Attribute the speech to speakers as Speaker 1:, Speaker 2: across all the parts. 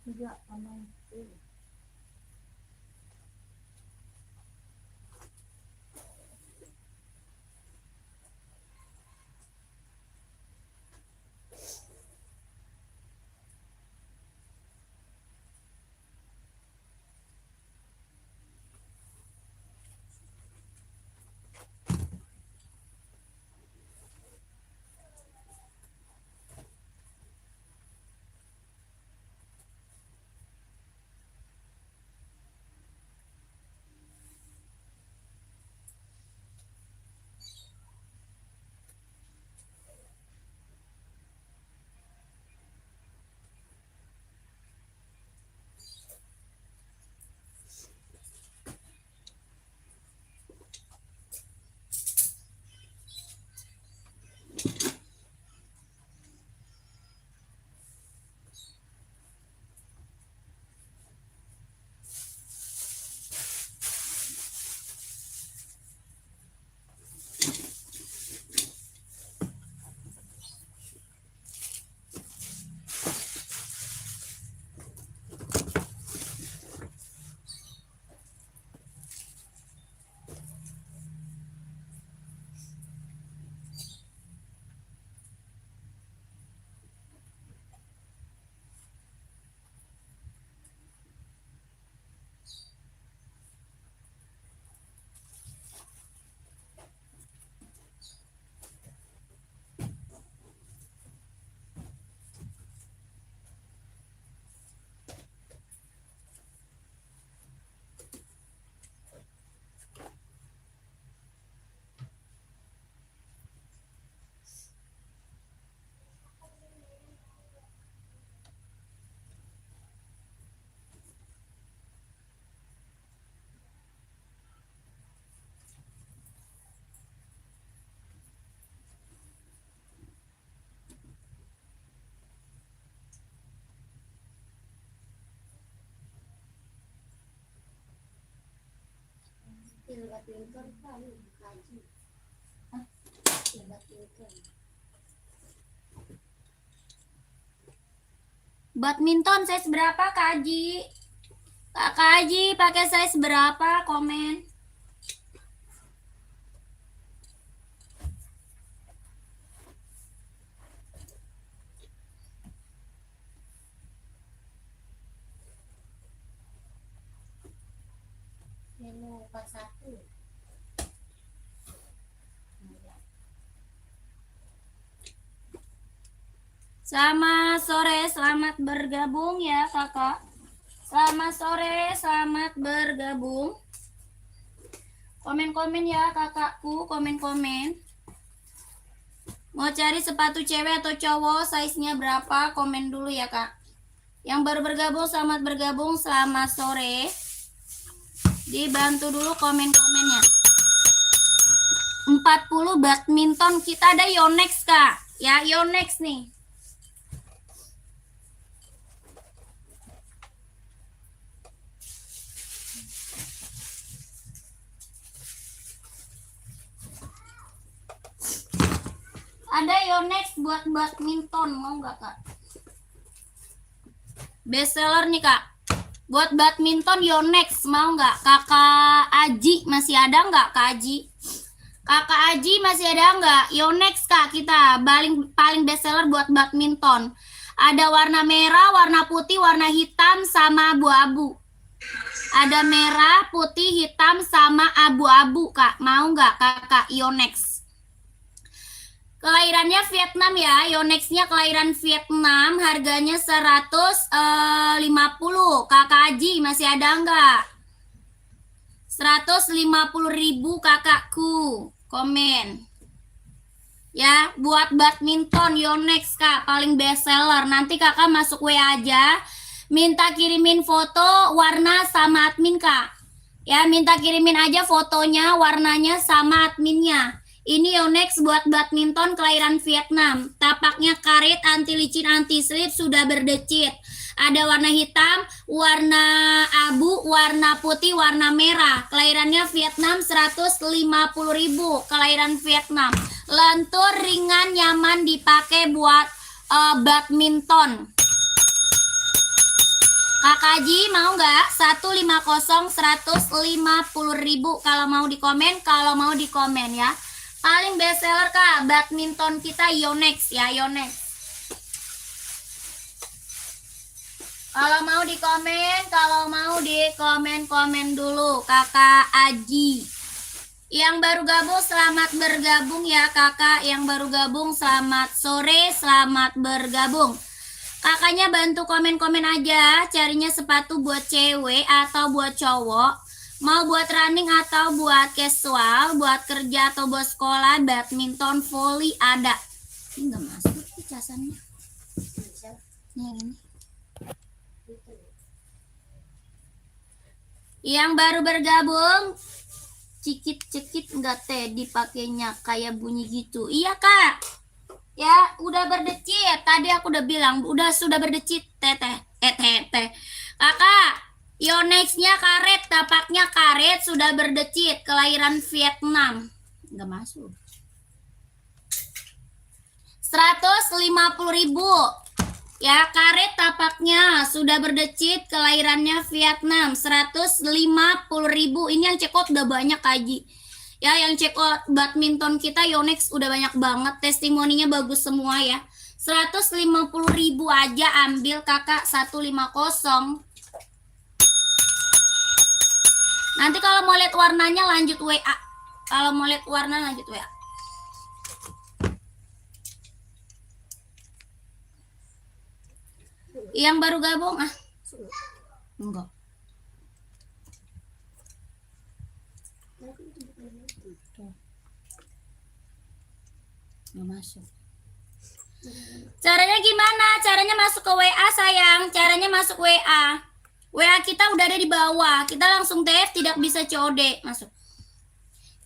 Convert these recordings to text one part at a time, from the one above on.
Speaker 1: Juga sama itu.
Speaker 2: Badminton size berapa Kak Aji? Kak Aji pakai size berapa? Komen.
Speaker 1: Menu 41.
Speaker 2: Selamat sore, selamat bergabung ya kakak. Selamat sore, selamat bergabung. Komen-komen ya kakakku, komen-komen. Mau cari sepatu cewek atau cowok, size-nya berapa? Komen dulu ya kak. Yang baru bergabung, selamat bergabung, selamat sore. Dibantu dulu komen-komennya. 40 badminton, kita ada Yonex kak. Ya Yonex nih. Ada Yonex buat badminton, mau nggak kak? Best seller nih kak. Buat badminton Yonex, mau nggak? Kakak Aji masih ada nggak Kak Aji? Kakak Aji masih ada nggak? Yonex kak, kita paling best seller buat badminton. Ada warna merah, warna putih, warna hitam, sama abu-abu. Ada merah, putih, hitam, sama abu-abu kak. Mau nggak kakak Yonex? Kelahirannya Vietnam ya, Yonex-nya kelahiran Vietnam, harganya 150. Kakak Aji masih ada nggak? 150.000 kakakku, komen. Ya, buat badminton Yonex kak, paling best seller. Nanti kakak masuk WA aja, minta kirimin foto warna sama admin kak. Ya, minta kirimin aja fotonya, warnanya sama adminnya. Ini Yonex buat badminton kelahiran Vietnam. Tapaknya karet, anti licin, anti slip, sudah berdecit. Ada warna hitam, warna abu, warna putih, warna merah. Kelahirannya Vietnam 150.000. Kelahiran Vietnam. Lentur, ringan, nyaman dipakai buat badminton. Kakak Ji mau nggak? 150 150.000 kalau mau di komen ya. Paling best seller Kak, badminton kita Yonex ya, Yonex. Kalau mau di komen dulu Kakak Aji. Yang baru gabung selamat bergabung ya Kakak, yang baru gabung selamat sore, selamat bergabung. Kakaknya bantu komen-komen aja, carinya sepatu buat cewek atau buat cowok, mau buat running atau buat casual, buat kerja atau buat sekolah, badminton, volley ada. Ini nggak masuk sih casannya. Yang ini. Yang baru bergabung, cekit enggak teh dipakainya kayak bunyi gitu. Iya Kak. Ya, udah berdecit. Tadi aku udah bilang, sudah berdecit, teteh. Kakak, Yonex-nya karet, tapaknya karet, sudah berdecit, kelahiran Vietnam. Enggak masuk. 150.000. Ya, karet tapaknya sudah berdecit, kelahirannya Vietnam. 150.000. Ini yang cekot udah banyak Kaji. Ya, yang check out badminton kita Yonex udah banyak banget, testimoninya bagus semua ya. 150.000 aja ambil Kakak 150. Nanti kalau mau lihat warnanya lanjut WA. Kalau mau lihat warna lanjut WA. Yang baru gabung enggak. Nggak masuk. Caranya gimana? Caranya masuk ke WA sayang. Caranya masuk WA. WA kita udah ada di bawah. Kita langsung TF, tidak bisa COD. Masuk.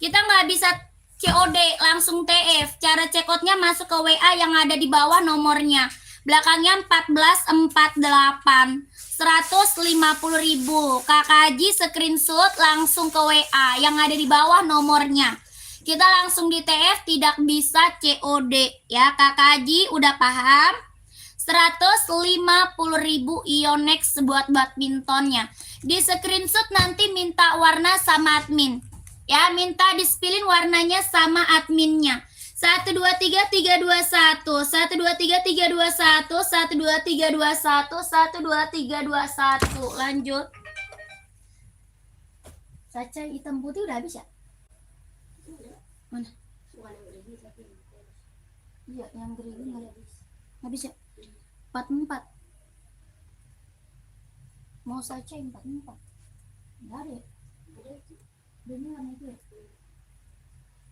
Speaker 2: Kita nggak bisa COD, langsung TF. Cara cekotnya masuk ke WA yang ada di bawah nomornya. Belakangnya 1448. 150.000. Kakak Haji screenshot langsung ke WA yang ada di bawah nomornya. Kita langsung di TF, tidak bisa COD ya. Kakak Haji udah paham? 150.000 Yonex buat badmintonnya. Di screenshot nanti minta warna sama admin. Ya, minta dispilin warnanya sama adminnya. 123.321, 123.321, 123.321, 123.321. Lanjut. Saca hitam putih udah habis ya? Mana? Iya, yang geriling nggak habis ya? 44. Mau saja 44. Nggak ada ya? Ini warna itu ya?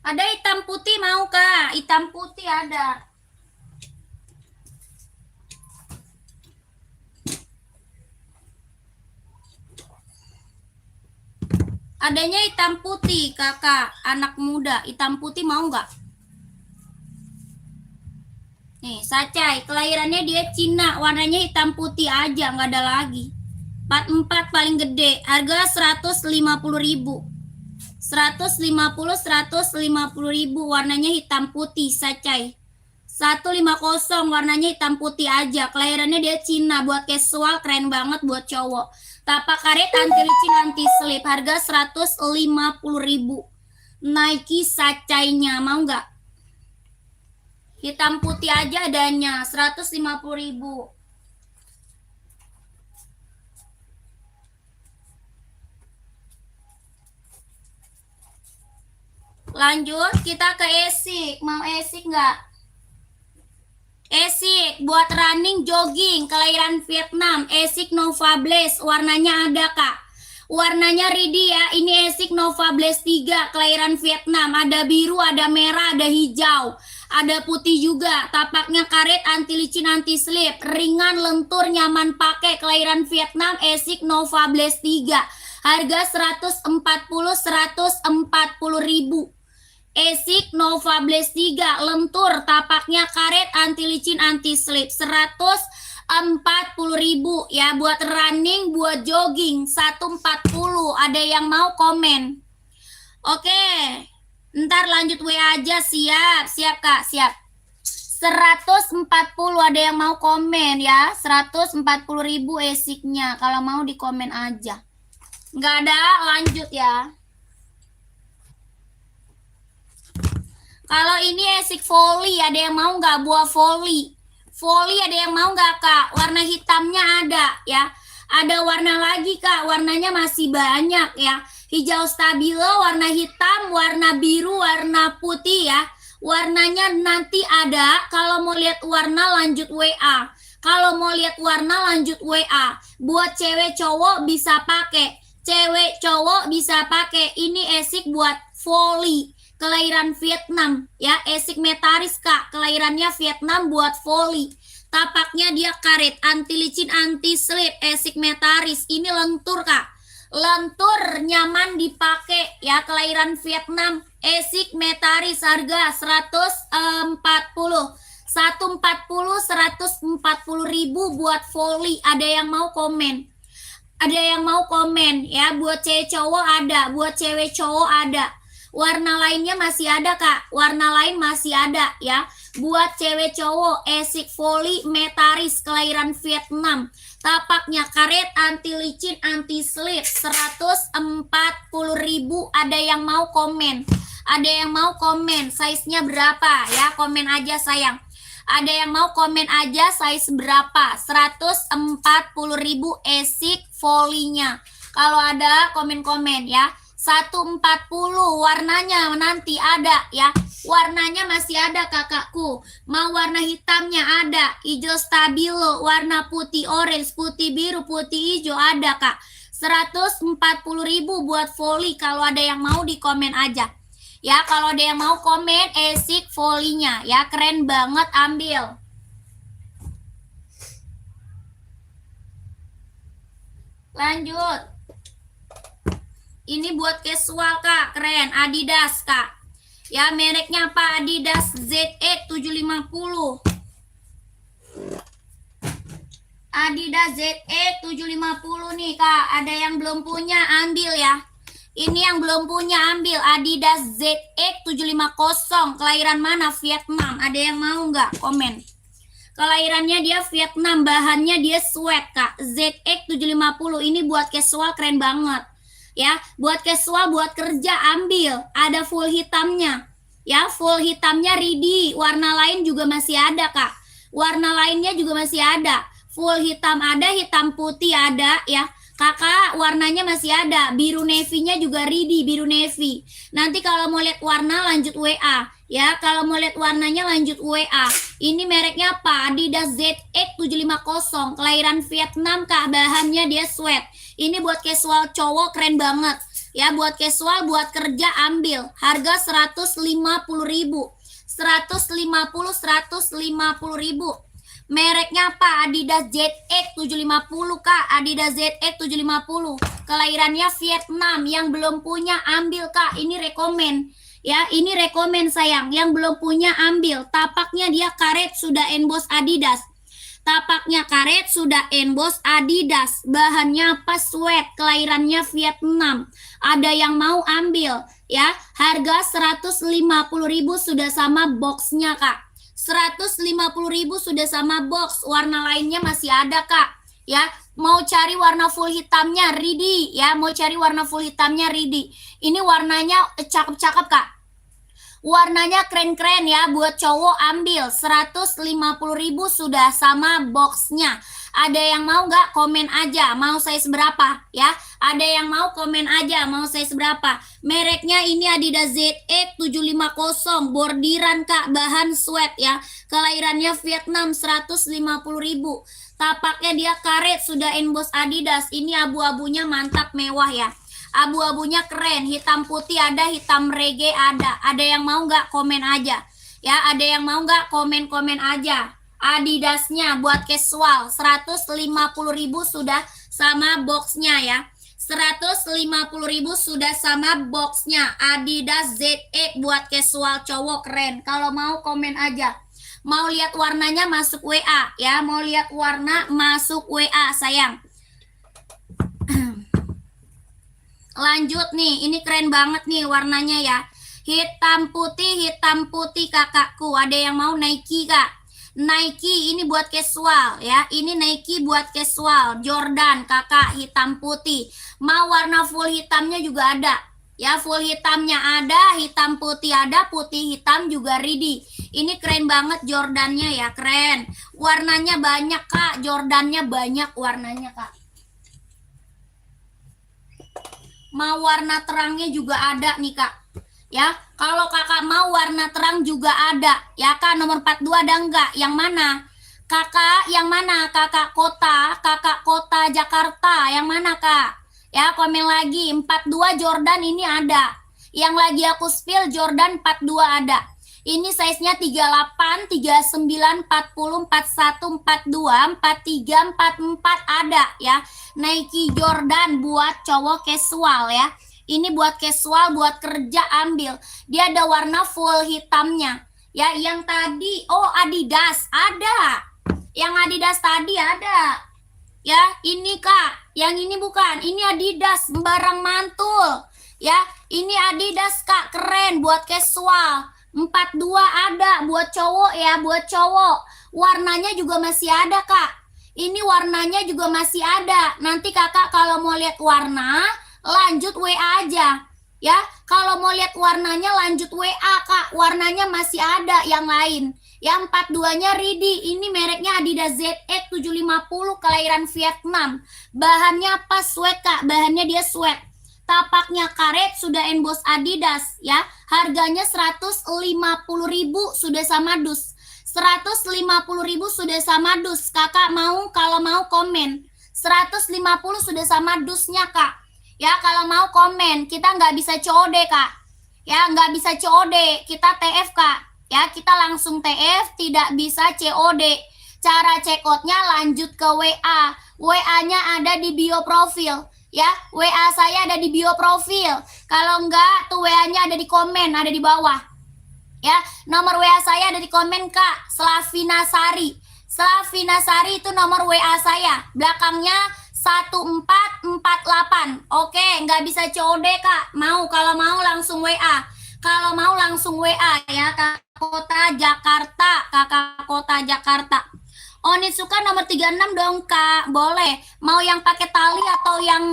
Speaker 2: Ada hitam putih mau Kak? Hitam putih ada. Adanya hitam putih Kakak, anak muda. Hitam putih mau nggak? Nih, Sacai, kelahirannya dia Cina, warnanya hitam putih aja, nggak ada lagi. 44 paling gede, harga 150.000. 150.000, warnanya hitam putih, Sacai. 150, warnanya hitam putih aja. Kelahirannya dia Cina, buat casual keren banget buat cowok. Tapak karet anti licin anti slip, harga 150.000. Nike Sacainya mau nggak? Hitam putih aja adanya, 150.000. Lanjut, kita ke Esik. Mau Esik nggak? Esik buat running jogging, kelahiran Vietnam. Esik Nova Blaze, warnanya ada Kak. Warnanya ready ya. Ini Esik Nova Blaze 3, kelahiran Vietnam. Ada biru, ada merah, ada hijau. Ada putih juga. Tapaknya karet, anti licin, anti slip. Ringan, lentur, nyaman pakai. Kelahiran Vietnam, Esik Nova Blaze 3. Harga 140.000. Esik Nova Blaze 3, lentur, tapaknya karet, anti licin, anti slip. 140.000 ya, buat running, buat jogging. 140. Ada yang mau komen? Oke, ntar lanjut WA aja. Siap Kak, siap. 140 ada yang mau komen ya. 140.000 esiknya. Kalau mau di komen aja. Nggak ada, lanjut ya. Kalau ini esik volley, ada yang mau nggak buah volley? Volley ada yang mau nggak kak? Warna hitamnya ada ya. Ada warna lagi kak, warnanya masih banyak ya. Hijau stabilo, warna hitam, warna biru, warna putih ya. Warnanya nanti ada. Kalau mau lihat warna lanjut WA. Kalau mau lihat warna lanjut WA. Buat cewek cowok bisa pakai. Cewek cowok bisa pakai. Ini esik buat volley. Kelahiran Vietnam ya, esik metaris kak, kelahirannya Vietnam buat volley. Tapaknya dia karet, anti licin, anti slip, esik metaris. Ini lentur kak, lentur nyaman dipakai ya, kelahiran Vietnam, esik metaris, harga 140 ribu buat volley. Ada yang mau komen? Ada yang mau komen ya, buat cewek cowok ada, buat cewek cowok ada. Warna lainnya masih ada kak, warna lain masih ada ya. Buat cewek cowok, esik volley metaris, kelahiran Vietnam. Tapaknya karet, anti licin, anti slip, 140 ribu. Ada yang mau komen? Ada yang mau komen? Size-nya berapa ya? Komen aja sayang. Ada yang mau komen aja size berapa? 140 ribu esik volley-nya. Kalau ada komen-komen ya. 140 warnanya nanti ada ya. Warnanya masih ada kakakku. Mau warna hitamnya ada. Hijau stabilo, warna putih orange, putih biru, putih hijau ada kak. 140 ribu buat volley. Kalau ada yang mau di komen aja. Ya kalau ada yang mau komen esik volley-nya ya. Keren banget, ambil. Lanjut. Ini buat casual kak, keren, Adidas kak. Ya mereknya apa? Adidas ZX 750. Adidas ZX 750 nih kak. Ada yang belum punya ambil ya. Ini yang belum punya ambil, Adidas ZX 750. Kelahiran mana? Vietnam. Ada yang mau nggak? Komen. Kelahirannya dia Vietnam, bahannya dia sweat kak. ZX 750 ini buat casual keren banget. Ya, buat casual, buat kerja ambil. Ada full hitamnya. Ya, full hitamnya ready. Warna lain juga masih ada, Kak. Warna lainnya juga masih ada. Full hitam ada, hitam putih ada ya. Kakak, warnanya masih ada. Biru navy-nya juga ready, biru navy. Nanti kalau mau lihat warna lanjut WA. Ya, kalau mau lihat warnanya lanjut WA. Ini mereknya apa? Adidas ZX 750. Kelahiran Vietnam, Kak. Bahannya dia sweat. Ini buat casual cowok keren banget. Ya, buat casual, buat kerja ambil. Harga 150 ribu. 150 ribu. Mereknya apa? Adidas ZX 750 kak. Adidas ZX 750. Kelahirannya Vietnam. Yang belum punya ambil kak. Ini rekomen. Ya, ini rekomen sayang. Yang belum punya ambil. Tapaknya dia karet, sudah emboss Adidas. Tapaknya karet, sudah emboss Adidas. Bahannya apa? Sweat. Kelahirannya Vietnam. Ada yang mau ambil ya. Harga 150 ribu sudah sama boxnya kak. 150 ribu sudah sama box. Warna lainnya masih ada kak. Ya, mau cari warna full hitamnya ready ya. Mau cari warna full hitamnya ready. Ini warnanya cakep-cakep kak. Warnanya keren-keren ya, buat cowok ambil. 150 ribu sudah sama boxnya. Ada yang mau nggak? Komen aja, mau size berapa ya. Ada yang mau komen aja, mau size berapa. Mereknya ini Adidas ZX 750, bordiran kak, bahan sweat ya. Kelahirannya Vietnam, 150 ribu. Tapaknya dia karet, sudah emboss Adidas. Ini abu-abunya mantap, mewah ya. Abu-abunya keren, hitam putih ada, hitam reggae ada. Ada yang mau nggak? Komen aja. Ya, ada yang mau nggak? Komen-komen aja. Adidasnya buat casual, 150 ribu sudah sama boxnya ya. 150 ribu sudah sama boxnya. Adidas ZX buat casual cowok keren. Kalau mau komen aja. Mau lihat warnanya masuk WA ya. Mau lihat warna masuk WA sayang. Lanjut nih, ini keren banget nih warnanya ya. Hitam putih kakakku. Ada yang mau Nike kak? Nike ini buat casual ya. Ini Nike buat casual. Jordan kakak hitam putih. Mau warna full hitamnya juga ada. Ya, full hitamnya ada, hitam putih ada, putih hitam juga ready. Ini keren banget Jordannya ya, keren. Warnanya banyak kak, Jordannya banyak warnanya kak. Mau warna terangnya juga ada nih kak. Ya, kalau kakak mau warna terang juga ada. Ya kak, nomor 42 ada enggak? Yang mana? Kakak, yang mana? Kakak kota Jakarta. Yang mana kak? Ya, komen lagi. 42 Jordan ini ada. Yang lagi aku spill Jordan 42 ada. Ini size-nya 38, 39, 40, 41, 42, 43, 44 ada ya. Nike Jordan buat cowok casual ya. Ini buat casual, buat kerja ambil. Dia ada warna full hitamnya. Ya, yang tadi Adidas ada. Yang Adidas tadi ada. Ya, ini kak, yang ini bukan, ini Adidas, barang mantul. Ya, ini Adidas kak, keren buat casual. 42 ada buat cowok ya, buat cowok. Warnanya juga masih ada kak. Ini warnanya juga masih ada. Nanti kakak kalau mau lihat warna, lanjut WA aja. Ya, kalau mau lihat warnanya lanjut WA kak. Warnanya masih ada yang lain. Yang 42-nya ready. Ini mereknya Adidas ZX 750 kelahiran Vietnam. Bahannya apa? Sweat kak. Bahannya dia sweat. Tapaknya karet, sudah emboss Adidas ya. Harganya 150.000 sudah sama dus. 150.000 sudah sama dus. Kakak mau, kalau mau komen. 150 sudah sama dusnya kak. Ya, kalau mau komen. Kita nggak bisa COD kak. Ya, nggak bisa COD. Kita TF kak. Ya, kita langsung TF, tidak bisa COD. Cara check out-nya lanjut ke WA. WA-nya ada di bio profil. Ya, WA saya ada di bio profil. Kalau enggak, tuh WA-nya ada di komen, ada di bawah. Ya, nomor WA saya ada di komen kak. Slavina Sari. Slavina Sari itu nomor WA saya. Belakangnya 1448. Oke, nggak bisa COD kak. Kalau mau langsung WA. Kalau mau langsung WA ya, Kakak Kota Jakarta, Kakak Kota Jakarta. Onitsuka nomor 36 dong kak, boleh. Mau yang pakai tali atau yang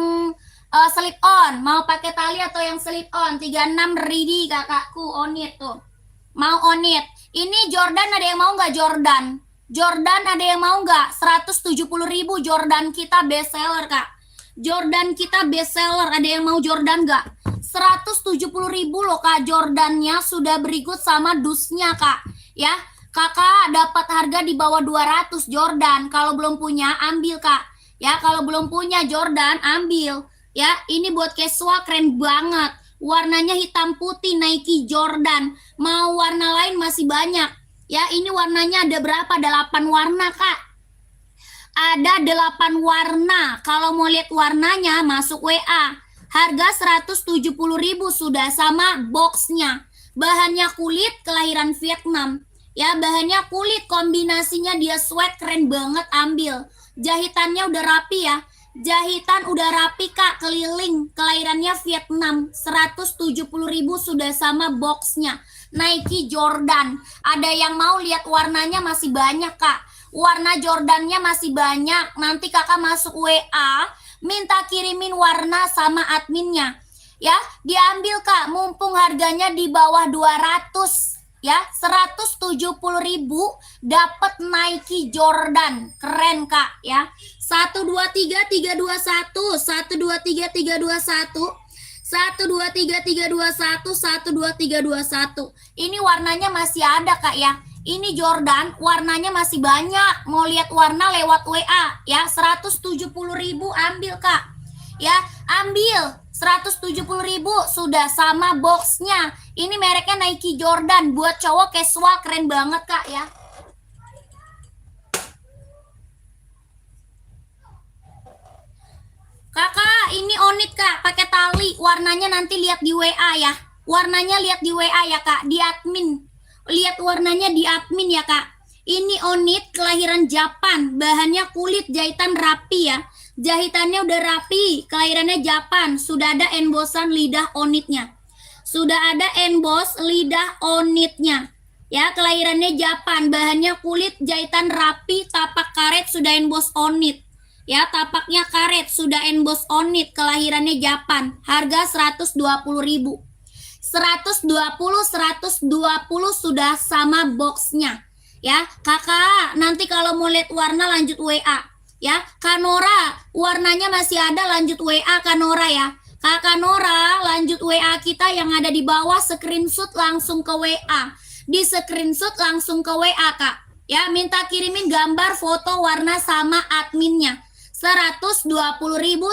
Speaker 2: slip on? Mau pakai tali atau yang slip on? 36 ready kakakku, onit tuh. Mau onit. Ini Jordan ada yang mau nggak Jordan? Jordan ada yang mau nggak? 170.000 Jordan kita best seller kak. Jordan kita best seller, ada yang mau Jordan nggak? 170.000 loh kak, Jordannya sudah berikut sama dusnya kak. Ya, kakak dapat harga di bawah 200 Jordan. Kalau belum punya ambil kak. Ya, kalau belum punya Jordan ambil. Ya, ini buat casual keren banget. Warnanya hitam putih Nike Jordan. Mau warna lain masih banyak. Ya, ini warnanya ada berapa? Ada 8 warna kak. Ada 8 warna. Kalau mau lihat warnanya masuk WA. Harga 170.000 sudah sama boxnya. Bahannya kulit kelahiran Vietnam. Ya, bahannya kulit, kombinasinya dia sweat keren banget, ambil. Jahitannya udah rapi ya. Jahitan udah rapi kak, keliling. Kelahirannya Vietnam. 170.000 sudah sama boxnya. Nike Jordan. Ada yang mau lihat warnanya masih banyak kak. Warna Jordannya masih banyak. Nanti kakak masuk WA, minta kirimin warna sama adminnya. Ya, diambil kak, mumpung harganya di bawah 200. Ya, 170.000 dapat Nike Jordan. Keren kak ya. 1 2 3 3 2 1. 1 2 3 3 2 1. 1 2 3 3 2 1. 1 2 3 2 1. Ini warnanya masih ada kak ya. Ini Jordan, warnanya masih banyak. Mau lihat warna lewat WA ya. 170.000 ambil kak. Ya, ambil. 170.000 sudah sama boxnya. Ini mereknya Nike Jordan, buat cowok casual keren banget kak ya. Kakak, ini onit kak, pakai tali. Warnanya nanti lihat di WA ya. Warnanya lihat di WA ya kak, di admin. Lihat warnanya di admin ya kak. Ini onit kelahiran Japan, bahannya kulit, jahitan rapi ya. Jahitannya udah rapi, kelahirannya Japan. Sudah ada embossan lidah onitnya. Sudah ada emboss lidah onitnya. Ya, kelahirannya Japan, bahannya kulit, jahitan rapi, tapak karet, sudah emboss on it. Ya, tapaknya karet, sudah emboss on it, kelahirannya Japan. Harga 120.000. 120 sudah sama boxnya. Ya, kakak, nanti kalau mau lihat warna lanjut WA. Ya, Kanora, warnanya masih ada, lanjut WA Kanora ya. Kakak Nora, lanjut WA kita yang ada di bawah, screenshot langsung ke WA. Di screenshot langsung ke WA kak. Ya, minta kirimin gambar foto warna sama adminnya. 120.000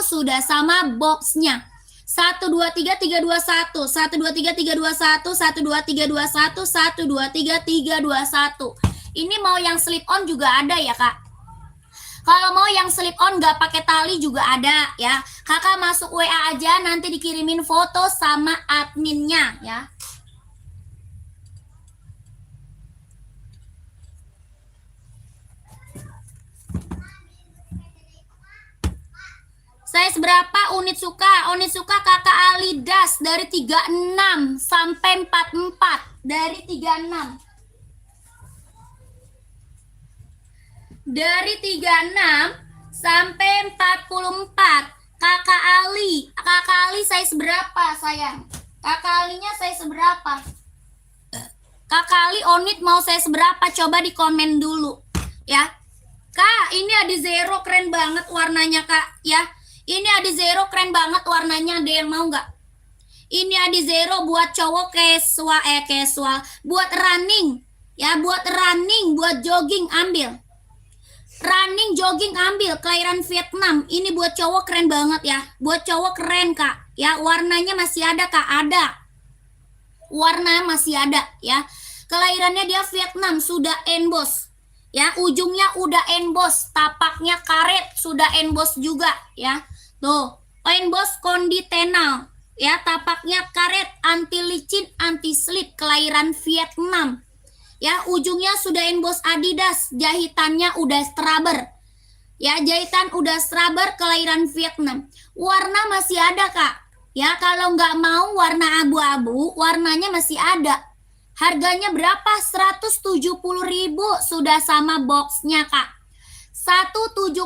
Speaker 2: sudah sama boxnya. 123.321, 123.321, 123.321, 123.321. Ini mau yang slip on juga ada ya kak. Kalau mau yang slip on nggak pakai tali juga ada ya. Kakak masuk WA aja, nanti dikirimin foto sama adminnya ya. Size berapa unit suka? Unit suka kakak Ali Das dari 36 sampai 44. Dari 36. Dari 36 sampai 44. Kakak Ali size berapa sayang? Kakak Alinya size berapa? Kakak Ali unit mau size berapa? Coba di komen dulu ya. Kak, ini ada zero keren banget warnanya kak ya. Ini ada zero keren banget warnanya, ada yang mau nggak? Ini ada zero buat cowok casual, buat running ya, buat running, buat jogging ambil. Running jogging ambil, kelahiran Vietnam. Ini buat cowok keren banget ya, buat cowok keren kak. Ya, warnanya masih ada kak, ada. Warna masih ada ya. Kelahirannya dia Vietnam, sudah emboss. Ya, ujungnya udah emboss, tapaknya karet, sudah emboss juga ya. Tuh, emboss konditenal ya, tapaknya karet, anti licin, anti slip, kelahiran Vietnam. Ya, ujungnya sudah emboss Adidas, jahitannya udah straber. Ya, jahitan udah straber, kelahiran Vietnam. Warna masih ada kak. Ya, kalau nggak mau warna abu-abu, warnanya masih ada. Harganya berapa? 170.000 sudah sama boxnya kak. 170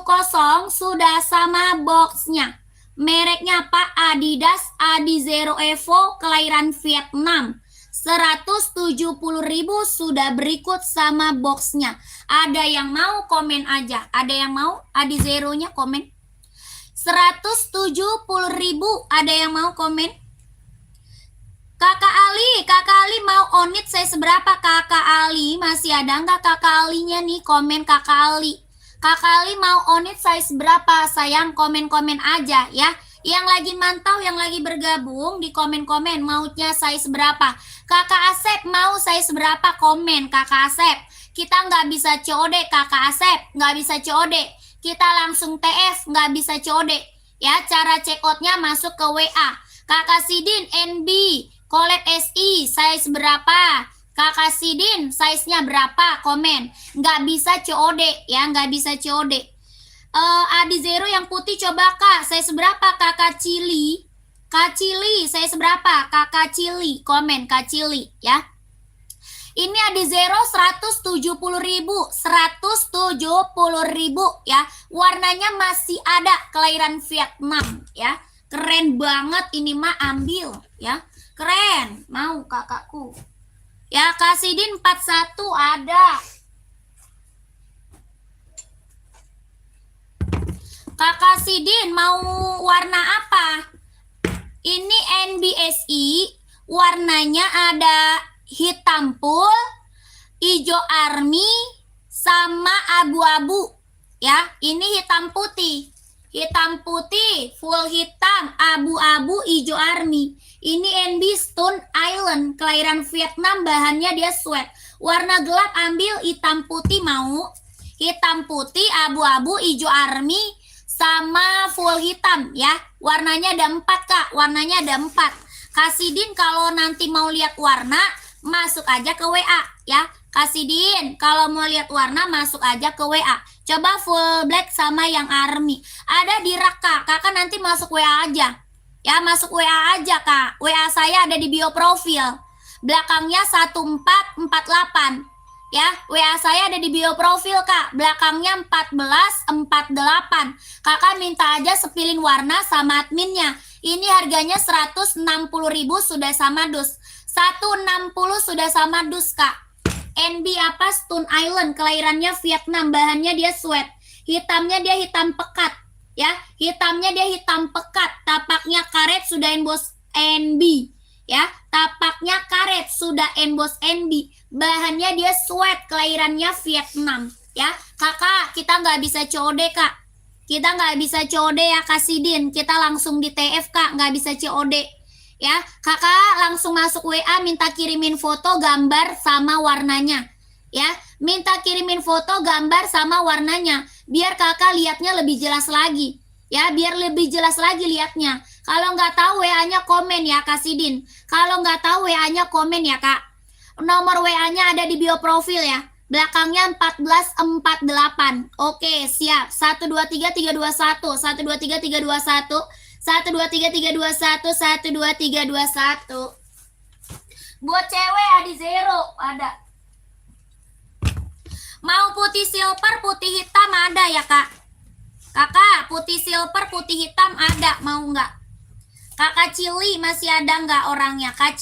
Speaker 2: sudah sama boxnya. Mereknya apa? Adidas Adizero Evo, kelahiran Vietnam. 170.000 sudah berikut sama boxnya. Ada yang mau komen aja. Ada yang mau Adizeronya komen. 170.000 ada yang mau komen. Kakak Ali mau onit saya seberapa? Kakak Ali masih ada nggak kakak Alinya nih? Komen kakak Ali. Kakak Ali mau onit size berapa? Sayang komen-komen aja ya. Yang lagi mantau, yang lagi bergabung di komen-komen maunya size berapa? Kakak Asep mau size berapa? Komen kakak Asep. Kita nggak bisa COD kakak Asep, nggak bisa COD. Kita langsung TF, nggak bisa COD. Ya, cara check outnya masuk ke WA. Kakak Sidin NB, Collab SI, size berapa? Kakak Sidin, size-nya berapa? Komen. Nggak bisa COD ya, nggak bisa COD. Adizero yang putih coba kak, size berapa? Kakak Cili. Kak Cili, size berapa? Kakak Cili, komen Kak Cili ya. Ini Adizero 170.000, 170.000 ya. Warnanya masih ada, kelahiran Vietnam ya. Keren banget ini mah, ambil ya. Keren, mau kakakku. Ya, Kasidin 41 ada. Kakak Sidin mau warna apa? Ini NBSI, warnanya ada hitam pool, hijau army, sama abu-abu. Ya, ini hitam putih. Hitam putih, full hitam, abu-abu, hijau army. Ini NB Stone Island, kelahiran Vietnam, bahannya dia sweat. Warna gelap ambil, hitam putih mau. Hitam putih, abu-abu, hijau army, sama full hitam ya. Warnanya ada 4 kak, warnanya ada 4. Kasidin kalau nanti mau lihat warna, masuk aja ke WA ya. Kasidin kalau mau lihat warna, masuk aja ke WA. Coba full black sama yang army. Ada di rak kak, kakak nanti masuk WA aja. Ya, masuk WA aja kak. WA saya ada di bio profil. belakangnya 1448. Ya, WA saya ada di bio profil Kak, belakangnya 1448. Kakak minta aja sepilin warna sama adminnya. Ini harganya 160.000 sudah sama dus. 160 sudah sama dus Kak. NB apa Stone Island, kelahirannya Vietnam, bahannya dia sweat. Hitamnya dia hitam pekat. Ya, hitamnya dia hitam pekat, tapaknya karet sudah emboss NB. Ya, tapaknya karet sudah emboss NB, bahannya dia sweat, kelahirannya Vietnam. Ya, kakak, kita nggak bisa COD Kak, kita nggak bisa COD ya Kasidin, kita langsung di TF Kak, nggak bisa COD. Ya, kakak langsung masuk WA, minta kirimin foto gambar sama warnanya. Ya, minta kirimin foto gambar sama warnanya, biar kakak lihatnya lebih jelas lagi. Ya, biar lebih jelas lagi lihatnya. Kalau nggak tahu WA-nya komen ya Kasidin. Kalau nggak tahu WA-nya komen ya Kak. Nomor WA-nya ada di bio profil ya. Belakangnya 1448. Oke, siap. 123321, 123321, 123321, 123321. Buat cewek ada zero, ada. Mau putih silver, putih hitam ada ya Kak. Kakak, putih silver, putih hitam ada, mau nggak? Kakak Cili masih ada nggak orangnya? Kakak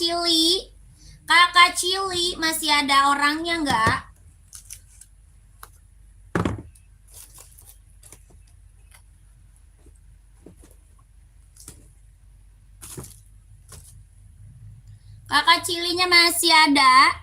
Speaker 2: Cili masih ada orangnya nggak? Kakak Cilinya masih ada.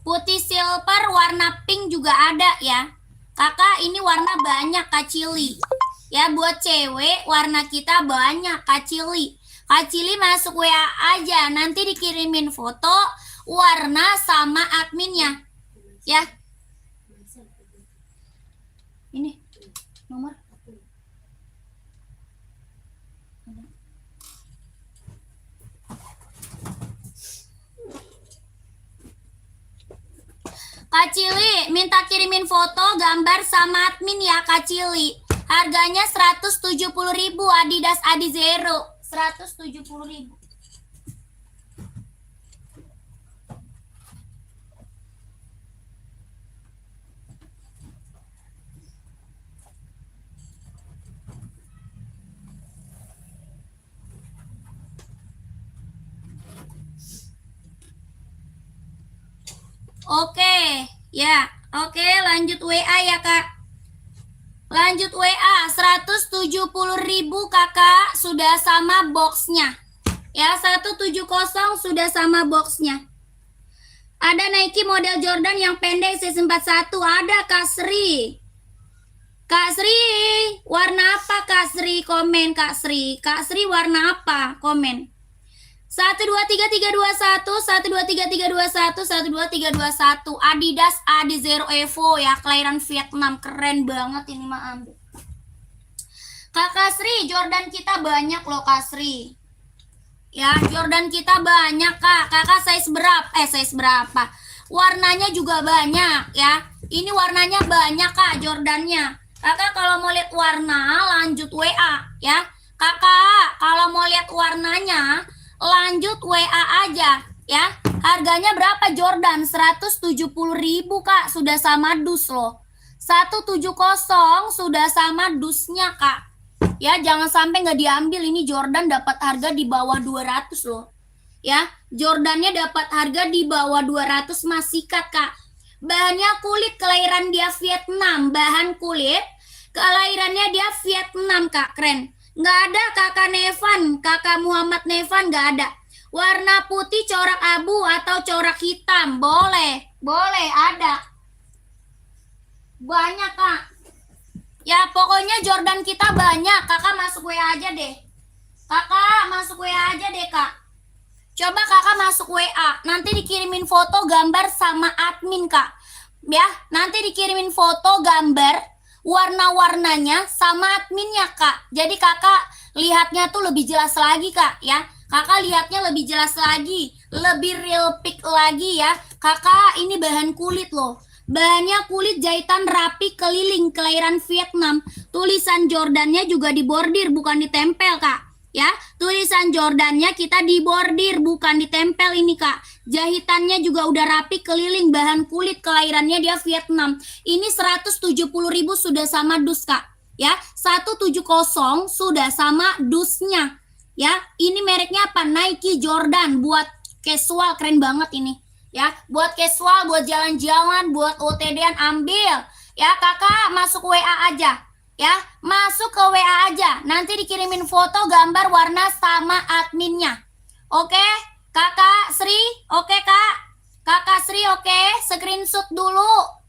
Speaker 2: Putih silver warna pink juga ada ya. Kakak, ini warna banyak Kak Cili. Ya, buat cewek warna kita banyak Kak Cili. Kak Cili masuk WA aja, nanti dikirimin foto warna sama adminnya. Ya. Ini nomor. Kak Cili, minta kirimin foto gambar sama admin ya Kak Cili. Harganya 170.000 Adidas Adizero. 170.000. Oke, ya. Oke, lanjut WA ya Kak. Lanjut WA 170.000 kakak sudah sama boxnya. Ya 170 sudah sama boxnya. Ada Nike model Jordan yang pendek size 41. Ada Kak Sri. Kak Sri, warna apa Kak Sri? Komen Kak Sri. Kak Sri warna apa? Komen. 123321, 123321, 123321. Adidas Adizero Evo ya, kelahiran Vietnam, keren banget ini mah ambil. Kak Sri, Jordan kita banyak loh Kak Sri. Ya, Jordan kita banyak Kak. Kakak size berapa? Size berapa? Warnanya juga banyak ya. Ini warnanya banyak Kak Jordannya. Kakak kalau mau lihat warna lanjut WA ya. Kakak kalau mau lihat warnanya lanjut WA aja ya. Harganya berapa Jordan? 170.000 Kak, sudah sama dus loh. 170 sudah sama dusnya Kak. Ya, jangan sampai nggak diambil, ini Jordan dapat harga di bawah 200 loh. Ya, Jordannya dapat harga di bawah 200 masih Kak. Bahannya kulit, kelahiran dia Vietnam, bahan kulit, kelahirannya dia Vietnam Kak, keren. Nggak ada kakak Nevan, kakak Muhammad Nevan nggak ada. Warna putih corak abu atau corak hitam, boleh ada. Banyak Kak. Ya pokoknya Jordan kita banyak, kakak masuk WA aja deh. Kakak masuk WA aja deh Kak. Coba kakak masuk WA, nanti dikirimin foto gambar sama admin Kak. Ya, nanti dikirimin foto gambar warna-warnanya sama adminnya Kak. Jadi kakak lihatnya tuh lebih jelas lagi Kak ya. Kakak lihatnya lebih jelas lagi, lebih real pic lagi ya. Kakak ini bahan kulit loh. Bahannya kulit jahitan rapi keliling, kelahiran Vietnam. Tulisan Jordannya juga dibordir bukan ditempel Kak. Ya, tulisan Jordannya kita dibordir, bukan ditempel ini Kak. Jahitannya juga udah rapi keliling, bahan kulit, kelahirannya dia Vietnam. Ini 170.000 sudah sama dus Kak. Ya, 170 sudah sama dusnya. Ya, ini mereknya apa? Nike Jordan, buat casual, keren banget ini. Ya, buat casual, buat jalan-jalan, buat OTD-an ambil. Ya, Kakak masuk WA aja. Ya, masuk ke WA aja. Nanti dikirimin foto, gambar, warna sama adminnya. Oke, Kakak Sri, oke Kak? Kakak Sri oke, screenshot dulu.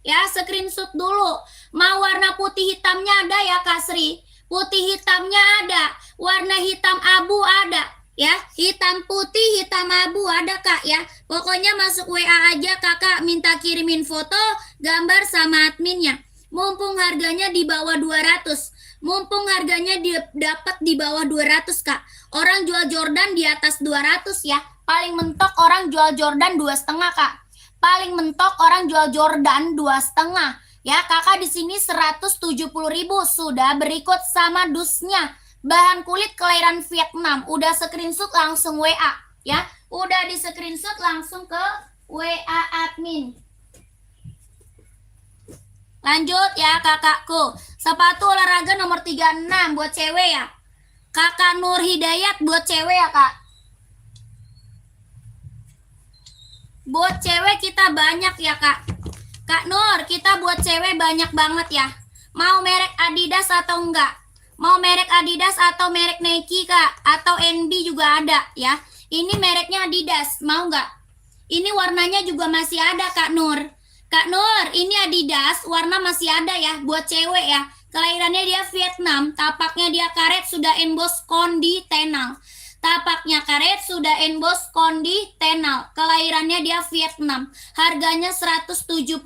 Speaker 2: Ya, screenshot dulu. Mau warna putih hitamnya ada ya Kak Sri? Putih hitamnya ada, warna hitam abu ada. Ya, hitam putih, hitam abu ada Kak ya. Pokoknya masuk WA aja, Kakak minta kirimin foto, gambar sama adminnya. Mumpung harganya di bawah 200. Mumpung harganya dapat di bawah 200 Kak. Orang jual Jordan di atas 200 ya. Paling mentok orang jual Jordan 2,5 Kak. Paling mentok orang jual Jordan 2,5. Ya, Kakak di sini 170.000 sudah berikut sama dusnya. Bahan kulit kelahiran Vietnam. Udah screenshot langsung WA ya. Udah di screenshot langsung ke WA admin. Lanjut ya kakakku. Sepatu olahraga nomor 36 buat cewek ya. Kakak Nur Hidayat buat cewek ya Kak. Buat cewek kita banyak ya Kak. Kak Nur, kita buat cewek banyak banget ya. Mau merek Adidas atau enggak? Mau merek Adidas atau merek Nike Kak? Atau NB juga ada ya. Ini mereknya Adidas, mau nggak? Ini warnanya juga masih ada Kak Nur. Kak Nur, ini Adidas, warna masih ada ya, buat cewek ya. Kelahirannya dia Vietnam, tapaknya dia karet, sudah emboss kondi tenal. Tapaknya karet, sudah emboss kondi tenal. Kelahirannya dia Vietnam. Harganya 170.000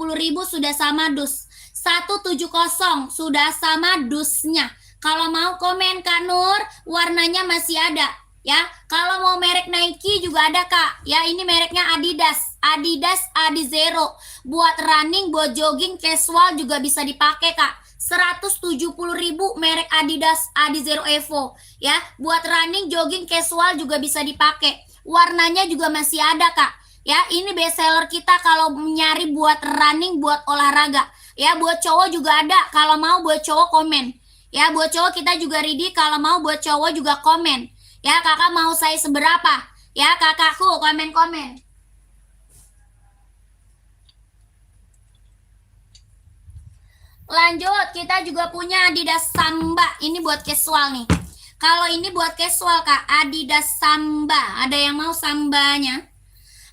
Speaker 2: sudah sama dus. 170 sudah sama dusnya. Kalau mau komen Kak Nur, warnanya masih ada ya. Kalau mau merek Nike juga ada Kak. Ya, ini mereknya Adidas. Adidas Adizero. Buat running, buat jogging, casual juga bisa dipakai Kak. 170.000 merek Adidas Adizero Evo. Ya, buat running, jogging, casual juga bisa dipakai. Warnanya juga masih ada Kak. Ya, ini best seller kita kalau nyari buat running, buat olahraga. Ya, buat cowok juga ada. Kalau mau buat cowok komen. Ya, buat cowok kita juga ready, kalau mau buat cowok juga komen. Ya, kakak mau size seberapa? Ya, kakakku komen-komen. Lanjut, kita juga punya Adidas Samba. Ini buat casual nih. Kalau ini buat casual Kak, Adidas Samba. Ada yang mau Sambanya?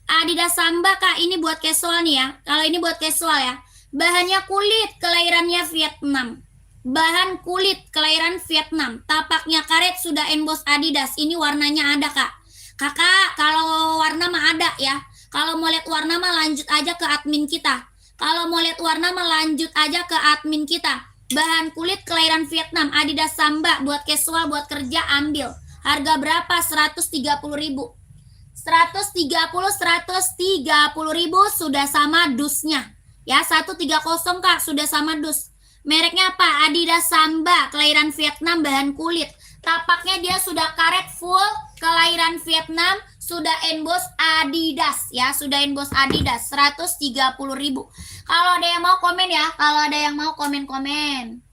Speaker 2: Adidas Samba Kak, ini buat casual nih ya. Kalau ini buat casual ya. Bahannya kulit, kelahirannya Vietnam. Bahan kulit kelahiran Vietnam. Tapaknya karet, sudah emboss Adidas. Ini warnanya ada Kak. Kakak, kalau warna mah ada ya. Kalau mau lihat warna mah lanjut aja ke admin kita. Kalau mau lihat warna mah lanjut aja ke admin kita. Bahan kulit kelahiran Vietnam, Adidas Samba, buat casual, buat kerja ambil. Harga berapa? 130.000. 130.000 sudah sama dusnya. Ya, 130 Kak, sudah sama dus. Mereknya apa? Adidas Samba, kelahiran Vietnam, bahan kulit. Tapaknya dia sudah karet full, kelahiran Vietnam, sudah emboss Adidas ya, sudah emboss Adidas. 130.000. Kalau ada yang mau komen ya, kalau ada yang mau komen-komen.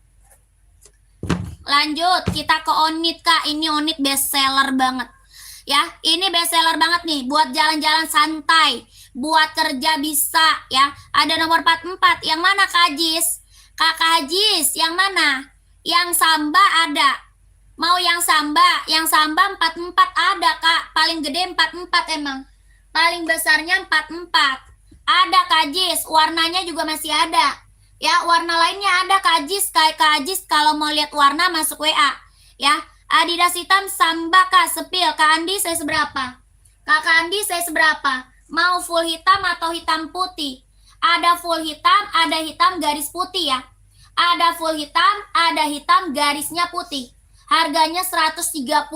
Speaker 2: Lanjut, kita ke Onit Kak. Ini Onit best seller banget. Ya, ini best seller banget nih buat jalan-jalan santai, buat kerja bisa ya. Ada nomor 44. Yang mana Kak Jis? Kakak Jis, yang mana? Yang Samba ada. Mau yang Samba? Yang Samba 44 ada Kak. Paling gede 44 emang. Paling besarnya 44. Ada Kak Jis, warnanya juga masih ada. Ya, warna lainnya ada Kak Jis. Kak Jis kalau mau lihat warna masuk WA. Ya, Adidas hitam Samba Kak, sepil. Kak Andi saya seberapa? Kakak Andi saya seberapa? Mau full hitam atau hitam putih? Ada full hitam, ada hitam garis putih ya. Ada full hitam, ada hitam garisnya putih. Harganya 130.000.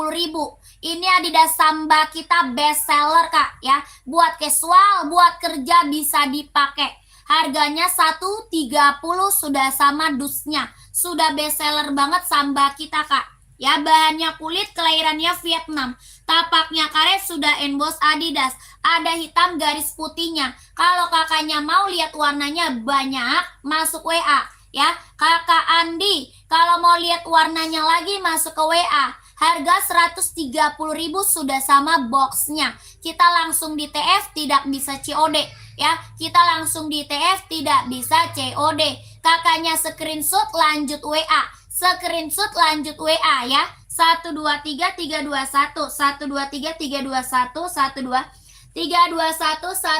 Speaker 2: Ini Adidas Samba kita best seller Kak ya. Buat casual, buat kerja bisa dipakai. Harganya 130 sudah sama dusnya. Sudah best seller banget Samba kita Kak. Ya, bahannya kulit, kelahirannya Vietnam. Tapaknya karet, sudah emboss Adidas. Ada hitam garis putihnya. Kalau kakaknya mau lihat warnanya banyak, masuk WA. Ya, kakak Andi, kalau mau lihat warnanya lagi, masuk ke WA. Harga 130.000 sudah sama boxnya. Kita langsung di TF, tidak bisa COD. Ya, kita langsung di TF, tidak bisa COD. Kakaknya screenshot, lanjut WA. Screenshot lanjut WA ya. 123321 123321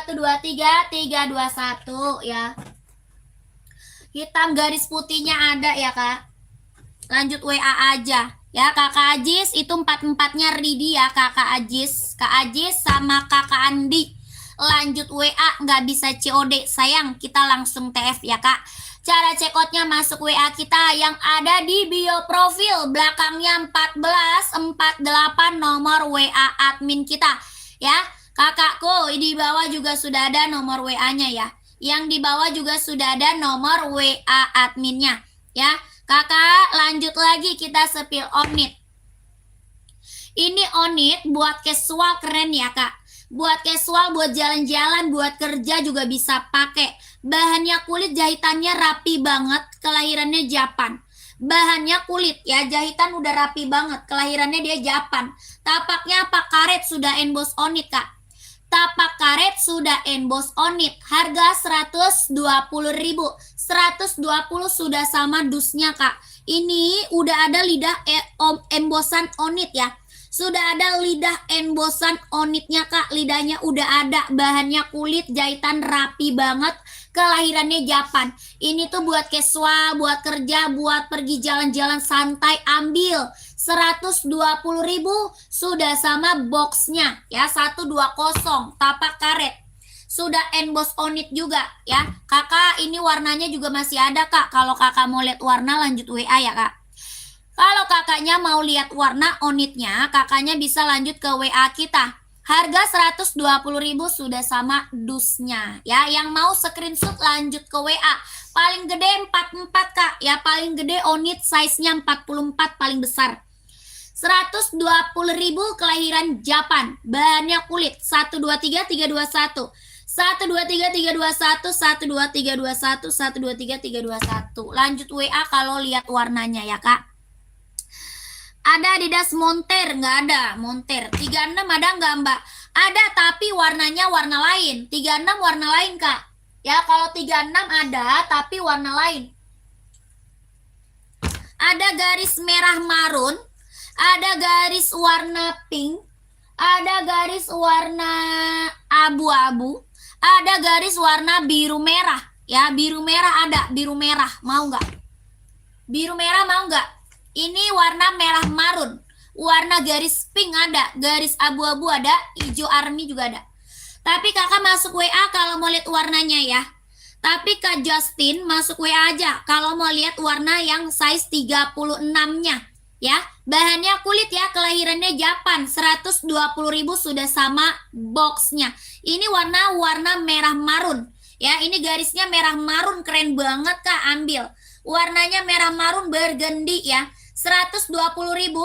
Speaker 2: 12331 ya. Hitam garis putihnya ada ya Kak. Lanjut WA aja ya. Kakak Ajis itu 44-nya ready ya Kakak Ajis. Kak Ajis sama Kakak Andi. Lanjut WA, nggak bisa COD. Sayang, kita langsung TF ya Kak. Cara check out-nya masuk WA kita yang ada di bio profil. Belakangnya 1448 nomor WA admin kita. Ya, kakakku di bawah juga sudah ada nomor WA-nya ya. Yang di bawah juga sudah ada nomor WA adminnya. Ya, kakak lanjut lagi kita spill Onit. Ini Onit buat casual keren ya Kak. Buat casual, buat jalan-jalan, buat kerja juga bisa pakai. Bahannya kulit, jahitannya rapi banget, kelahirannya Japan. Bahannya kulit ya, jahitan udah rapi banget, kelahirannya dia Japan. Tapaknya apa? Karet, sudah emboss Onit Kak. Tapak karet sudah emboss Onit. Harga 120.000. 120 sudah sama dusnya Kak. Ini udah ada lidah embossan Onit ya. Sudah ada lidah embossan Onitnya Kak. Lidahnya udah ada, bahannya kulit, jahitan rapi banget, kelahirannya Japan. Ini tuh buat casual, buat kerja, buat pergi jalan-jalan santai, ambil. 120.000 sudah sama boxnya ya. 120 tapak karet. Sudah emboss Onit juga ya. Kakak ini warnanya juga masih ada Kak. Kalau kakak mau lihat warna lanjut WA ya Kak. Kalau kakaknya mau lihat warna Onitnya, kakaknya bisa lanjut ke WA kita. Harga 120.000 sudah sama dusnya ya. Yang mau screenshot lanjut ke WA. Paling gede 44 Kak ya. Paling gede Onit size-nya 44 paling besar. 120.000 kelahiran Japan. Bahannya kulit. 123321. 123321 123321 123321. Lanjut WA kalau lihat warnanya ya Kak. Ada Adidas Monter, nggak ada Monter. 36 ada nggak Mbak? Ada, tapi warnanya warna lain. 36 warna lain Kak. Ya, kalau 36 ada, tapi warna lain. Ada garis merah marun, ada garis warna pink, ada garis warna abu-abu, ada garis warna biru merah. Ya, biru merah ada, biru merah. Mau nggak? Biru merah mau nggak? Ini warna merah marun. Warna garis pink ada, garis abu-abu ada, hijau army juga ada. Tapi kakak masuk WA kalau mau lihat warnanya ya. Tapi Kak Justin masuk WA aja kalau mau lihat warna yang size 36-nya. Ya, bahannya kulit ya, kelahirannya Japan. 120.000 sudah sama boxnya. Ini warna merah marun. Ya, ini garisnya merah marun, keren banget Kak, ambil. Warnanya merah marun burgundy ya. 120.000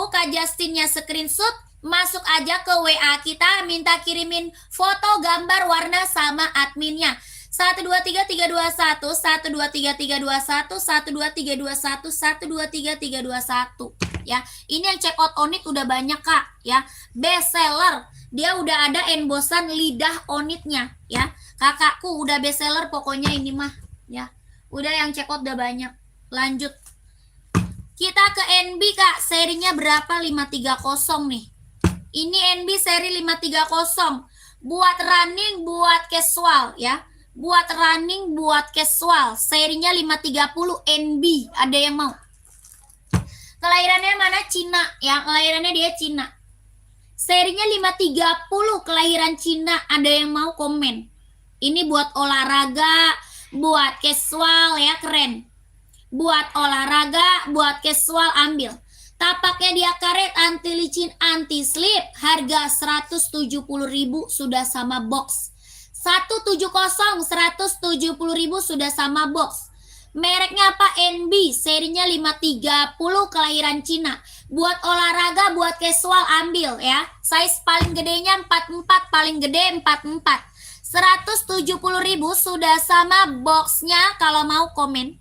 Speaker 2: Kak Justinnya screenshot, masuk aja ke WA kita, minta kirimin foto gambar warna sama adminnya. 123321 123321 123321 123321 ya. Ini yang check out Onit udah banyak Kak ya. Best seller. Dia udah ada embossan lidah Onitnya ya. Kakakku udah best seller pokoknya ini mah ya. Udah yang check out udah banyak. Lanjut. Kita ke NB Kak, serinya berapa? 530 nih. Ini NB seri 530. Buat running, buat casual ya. Buat running, buat casual. Serinya 530 NB. Ada yang mau? Kelahirannya mana? Cina ya. Kelahirannya dia Cina. Serinya 530 kelahiran Cina. Ada yang mau komen? Ini buat olahraga, buat casual ya, keren. Buat olahraga, buat casual ambil. Tapaknya dia karet, anti licin, anti slip. Harga 170.000 sudah sama box. 170 170.000 sudah sama box. Mereknya apa? NB, serinya 530, kelahiran Cina. Buat olahraga, buat casual ambil ya. Size paling gedenya 44, paling gede 44. 170.000 sudah sama boxnya. Kalau mau komen.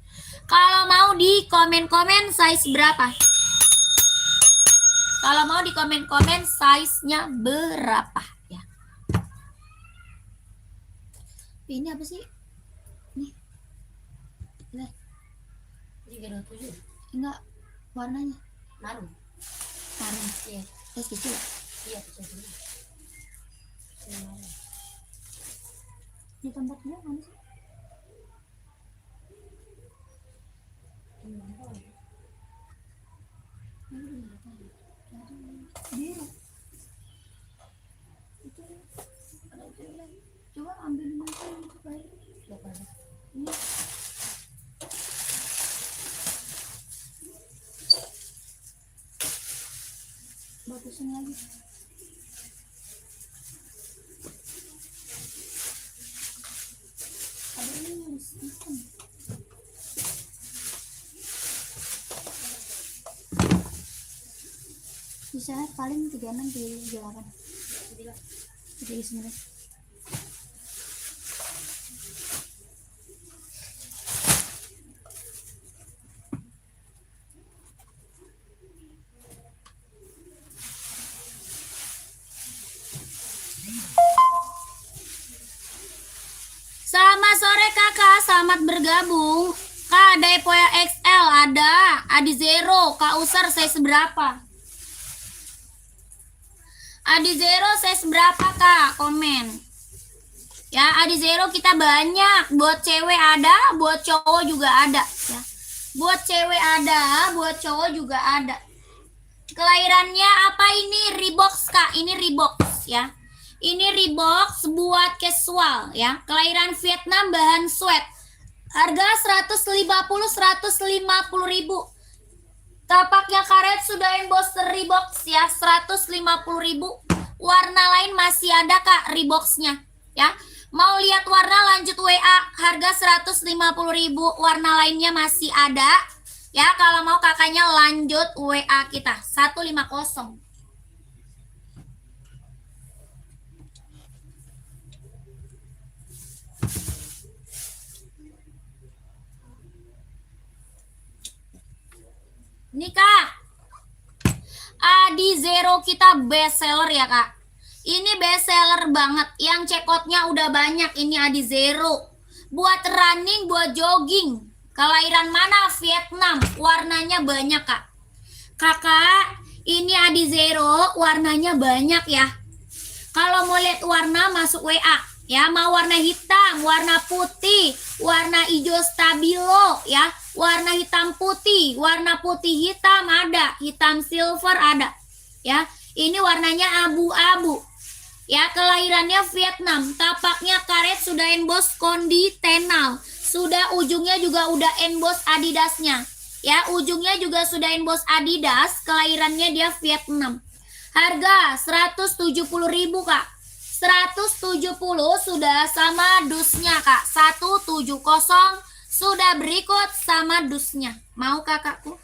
Speaker 2: Kalau mau di komen-komen size berapa? Kalau mau di komen-komen size-nya berapa ya. Ini apa sih? Nih. Lihat.
Speaker 1: 327.
Speaker 2: Enggak, warnanya
Speaker 1: Marun.
Speaker 2: marun.
Speaker 1: Iya.
Speaker 2: Kecil.
Speaker 1: Iya, kecil dulu.
Speaker 2: Di tempatnya mana sih? Biru. Itu ada itu lagi. Coba ambil di mana itu baik. Ini. Batasin lagi. Ada ini nulis hitam. Bisa paling 36 38. 39. Selamat sore kakak, selamat bergabung. Kak, ada Epoya XL, ada Adi Zero, Kak Usar size berapa? Adi Zero size berapa kak? Komen. Ya, Adi Zero kita banyak. Buat cewek ada, buat cowok juga ada. Ya. Buat cewek ada, buat cowok juga ada. Kelahirannya apa ini? Reebok kak, ini Reebok ya. Ini Reebok buat casual ya. Kelahiran Vietnam, bahan sweat. Harga 150.000. Tapaknya karet sudah emboss Reebok ya, 150.000. Warna lain masih ada kak Reeboksnya ya. Mau lihat warna lanjut WA, harga 150.000. Warna lainnya masih ada ya. Kalau mau kakaknya lanjut WA kita 150. Ini kak, Adi Zero kita best seller ya kak. Ini best seller banget. Yang cekotnya udah banyak. Ini Adi Zero. Buat running, buat jogging. Kelahiran mana? Vietnam. Warnanya banyak kak. Kakak, ini Adi Zero. Warnanya banyak ya. Kalau mau lihat warna masuk WA. Ya, mau warna hitam, warna putih, warna hijau stabilo ya. Warna hitam putih, warna putih hitam ada, hitam silver ada. Ya, ini warnanya abu-abu. Ya, kelahirannya Vietnam, tapaknya karet sudah emboss Kondi Tenal. Sudah ujungnya juga udah emboss Adidasnya. Ya, ujungnya juga sudah emboss Adidas, kelahirannya dia Vietnam. Harga 170.000 kak. 170 sudah sama dusnya kak. 170 sudah berikut sama dusnya. Mau kakakku?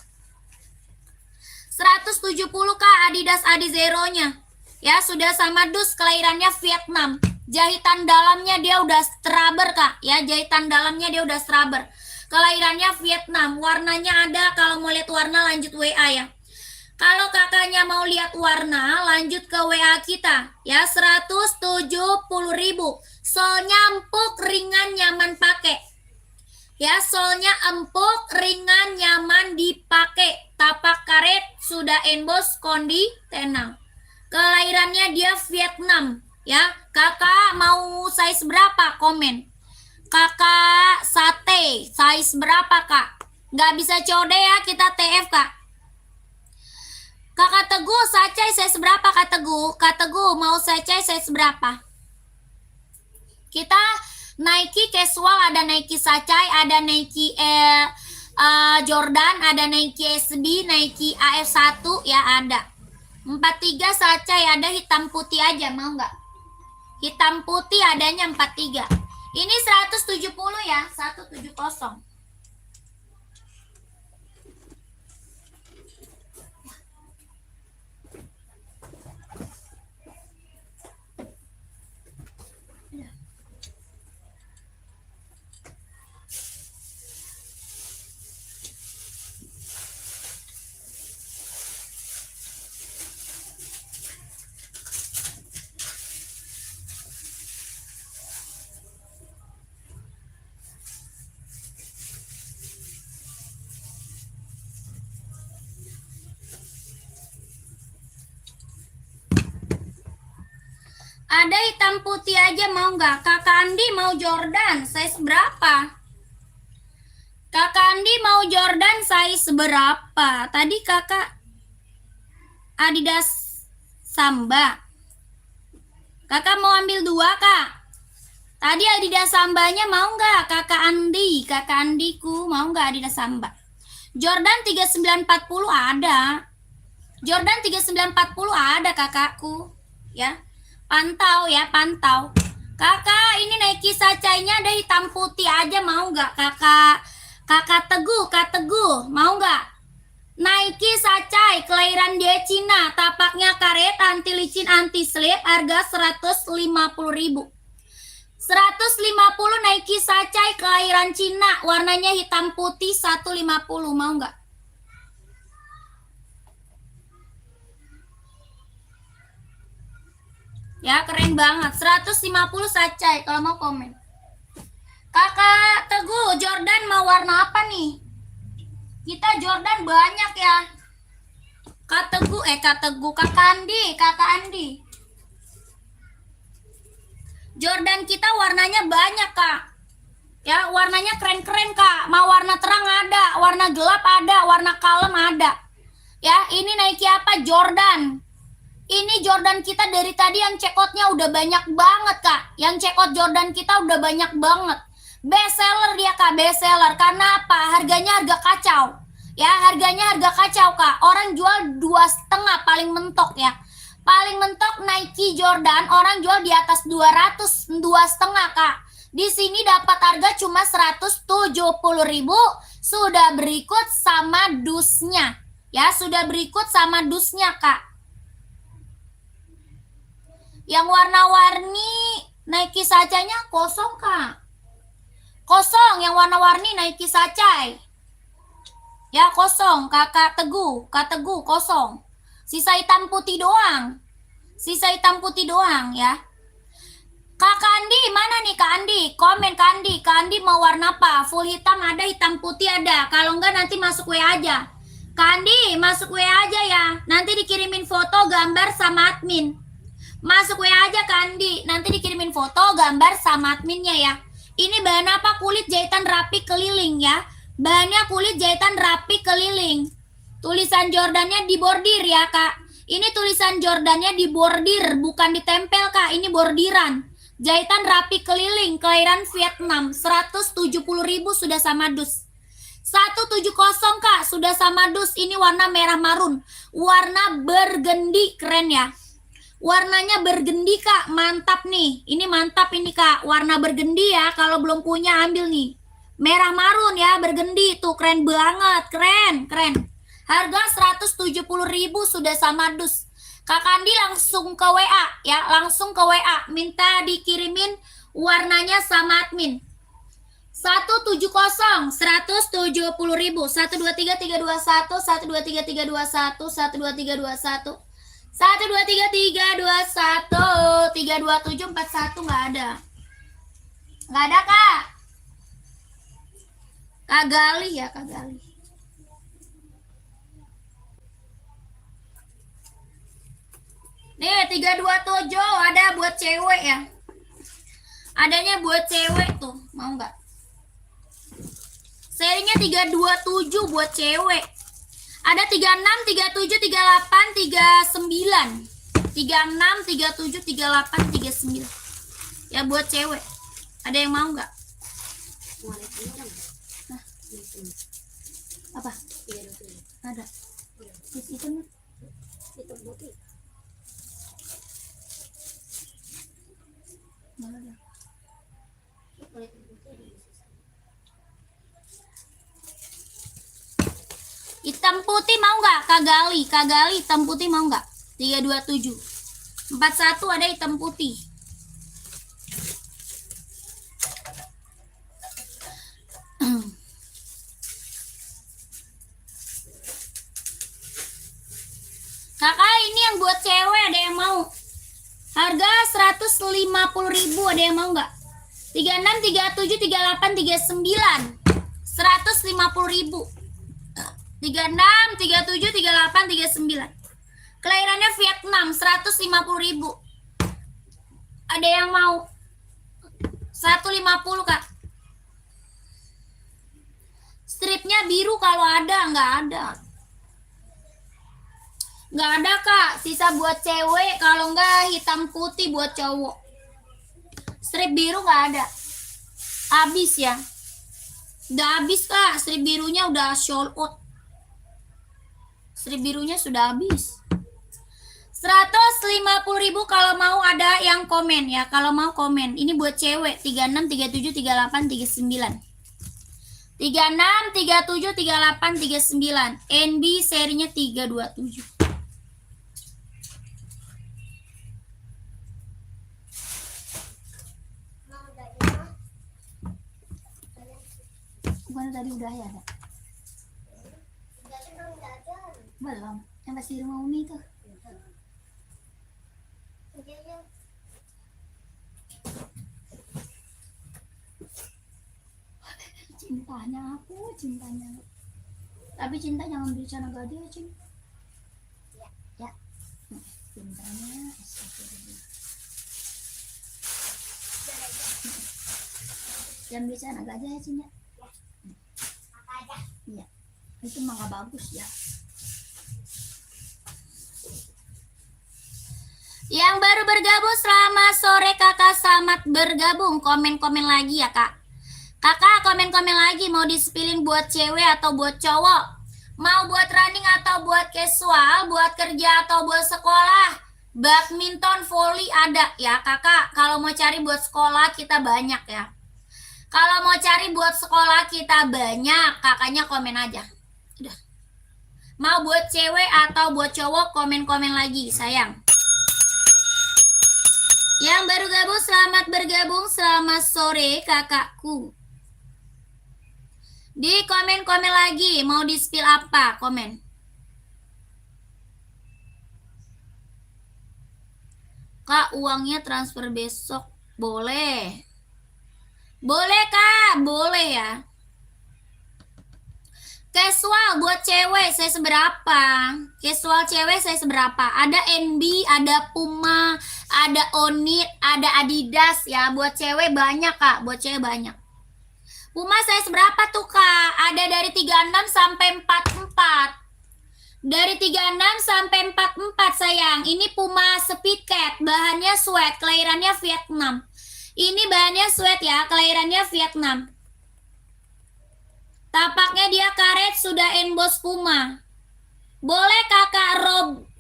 Speaker 2: 170 kak Adidas Adi Zero-nya. Ya, sudah sama dus, kelahirannya Vietnam. Jahitan dalamnya dia udah straber kak. Ya, jahitan dalamnya dia udah straber. Kelahirannya Vietnam. Warnanya ada, kalau mau lihat warna lanjut WA ya. Kalau kakaknya mau lihat warna, lanjut ke WA kita. Ya, 170.000. Solnya empuk, ringan, nyaman pakai. Ya, solnya empuk, ringan, nyaman dipakai. Tapak karet sudah emboss Kondi Tenang. Kelahirannya dia Vietnam. Ya, kakak mau size berapa? Komen. Kakak sate, size berapa kak? Nggak bisa COD ya, kita TF kak. Kakak Teguh, sacai size berapa Kak Teguh? Kak Teguh mau sacai size berapa? Kita Nike casual, ada Nike sacai, ada Nike Jordan, ada Nike SB, Nike AF1 ya ada. 43 sacai, ada hitam putih aja, mau nggak? Hitam putih adanya 43. Ini 170 ya, 170. Ada hitam putih aja mau nggak? Kakak Andi mau Jordan size berapa? Kakak Andi mau Jordan size berapa? Tadi kakak Adidas Samba. Kakak mau ambil 2 kak? Tadi Adidas Sambanya mau nggak? Kakak Andi, kakak Andiku mau nggak Adidas Samba? Jordan 3940 ada. Jordan 3940 ada kakakku. Ya, pantau ya, pantau. Kakak ini Nike Sacainya ada hitam putih aja mau nggak kakak? Kakak Teguh, Kak Teguh mau nggak? Nike Sacai kelahiran dia Cina, tapaknya karet, anti licin, anti slip, harga 150.000. 150 Nike Sacai kelahiran Cina, warnanya hitam putih 150, mau nggak? Ya keren banget, 150 Sacai kalau mau komen. Kakak Teguh, Jordan mau warna apa nih? Kita Jordan banyak ya. Kak Teguh, Kakak Andi. Jordan kita warnanya banyak kak. Ya warnanya keren-keren kak. Mau warna terang ada, warna gelap ada, warna kalem ada. Ya ini Nike apa? Jordan. Ini Jordan kita dari tadi yang check-outnya udah banyak banget kak. Yang check-out Jordan kita udah banyak banget. Best seller dia kak, best seller. Karena apa? Harganya harga kacau. Ya harganya harga kacau kak. Orang jual 2,5 paling mentok ya. Paling mentok Nike Jordan orang jual di atas 200, 2,5 kak. Di sini dapat harga cuma 170.000. Sudah berikut sama dusnya. Ya sudah berikut sama dusnya kak. Yang warna-warni Nike Sacainya kosong kak. Kosong yang warna-warni Nike Sacai. Ya kosong kakak Teguh, Kak Teguh kosong. Sisa hitam putih doang. Sisa hitam putih doang ya. Kakak Andi, mana nih Kak Andi? Komen Kak Andi. Kak Andi mau warna apa? Full hitam ada, hitam putih ada. Kalau enggak nanti masuk WA aja. Kak Andi, masuk WA aja ya. Nanti dikirimin foto, gambar sama admin. Masuk WA aja Kak Andi. Nanti dikirimin foto, gambar sama adminnya ya. Ini bahan apa? Kulit jahitan rapi keliling ya. Bahannya kulit jahitan rapi keliling. Tulisan Jordannya dibordir ya kak. Ini tulisan Jordannya dibordir, bukan ditempel kak. Ini bordiran. Jahitan rapi keliling, kelahiran Vietnam. 170.000 sudah sama dus. 170 kak, sudah sama dus. Ini warna merah marun. Warna burgundy, keren ya. Warnanya burgundy kak, mantap nih. Ini mantap ini kak, warna burgundy ya. Kalau belum punya ambil nih. Merah marun ya, burgundy tuh keren banget, keren. Harga 170.000 sudah sama dus. Kak Andi langsung ke WA ya, langsung ke WA. Minta dikirimin warnanya sama admin. 170, 170.000. 123.321, 123.321, 123.321. 123.321, 32741 nggak ada. Nggak ada kak. Kak Gali ya, Kak Gali. Nih 327 ada buat cewek ya. Adanya buat cewek tuh, mau nggak? Serinya 327 buat cewek. Ada 36, 37, 38, 39. 36, 37, 38, 39. Ya buat cewek. Ada yang mau nggak? Nah. Apa? Ada. Itu putih. Hitam putih mau nggak? Kak Gali hitam putih mau nggak? 327. 41 ada hitam putih. Kakak ini yang buat cewek ada yang mau? Harga 150.000 ada yang mau nggak? 36, 37, 38, 39. 150.000. 36, 37, 38, 39. Kelahirannya Vietnam, 150.000. Ada yang mau? 150 Kak. Stripnya biru kalau ada, nggak ada. Nggak ada Kak, sisa buat cewek, kalau nggak hitam putih buat cowok. Strip biru nggak ada. Habis ya. Udah habis Kak, strip birunya udah sold out. Strip birunya sudah habis. 150.000 kalau mau ada yang komen ya. Kalau mau komen. Ini buat cewek 36, 37, 38, 39. 36, 37, 38, 39. NB serinya 327. Bukan tadi udah ya? Belum. Yang pas di rumah Umi tuh. Cintanya aku, cintanya. Tapi cinta jangan bicara gade ya, Cing. Ya. Cintanya. Jangan bicara gade ya, Cing ya. Iya. Itu mah gak bagus ya. Yang baru bergabung selamat sore Kakak, selamat bergabung. Komen-komen lagi ya Kak. Kakak komen-komen lagi, mau disepilin buat cewek atau buat cowok? Mau buat running atau buat casual, buat kerja atau buat sekolah? Badminton, volley ada ya Kakak. Kalau mau cari buat sekolah kita banyak ya. Kalau mau cari buat sekolah kita banyak, kakaknya komen aja. Udah. Mau buat cewek atau buat cowok, komen-komen lagi sayang. Yang baru gabung selamat bergabung, selamat sore kakakku. Di komen-komen lagi, mau di spill apa? Komen. Kak, uangnya transfer besok, boleh? Boleh Kak, boleh ya. Casual buat cewek saya seberapa? Casual cewek saya seberapa? Ada NB, ada Puma, ada Onit, ada Adidas ya. Buat cewek banyak Kak, buat cewek banyak. Puma saya seberapa tuh Kak? Ada dari 36 sampai 44. Dari 36 sampai 44 sayang. Ini Puma Speedcat, bahannya sweat, kelahirannya Vietnam. Ini bahannya sweat ya, kelahirannya Vietnam. Tapaknya dia karet, sudah emboss Puma. Boleh kakak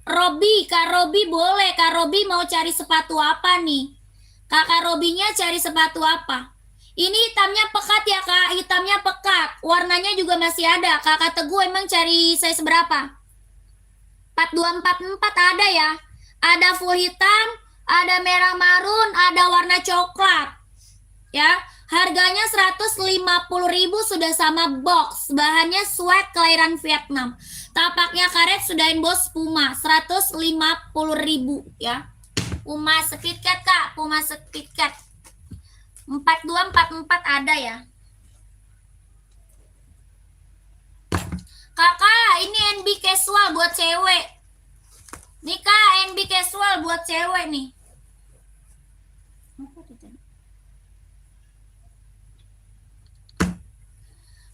Speaker 2: Robi, Kak Robi boleh. Kak Robi mau cari sepatu apa nih? Kakak Robinya cari sepatu apa? Ini hitamnya pekat ya Kak, hitamnya pekat. Warnanya juga masih ada. Kakak Teguh emang cari size berapa? 4244 ada ya. Ada full hitam, ada merah marun, ada warna coklat. Ya. Harganya 150.000 sudah sama box. Bahannya sweat, kelahiran Vietnam. Tapaknya karet, sudah emboss Puma. 150.000 ya. Puma Speedcat Kak, Puma Speedcat. 4244 ada ya. Kakak, ini NB casual buat cewek. Nih Kak, NB casual buat cewek nih.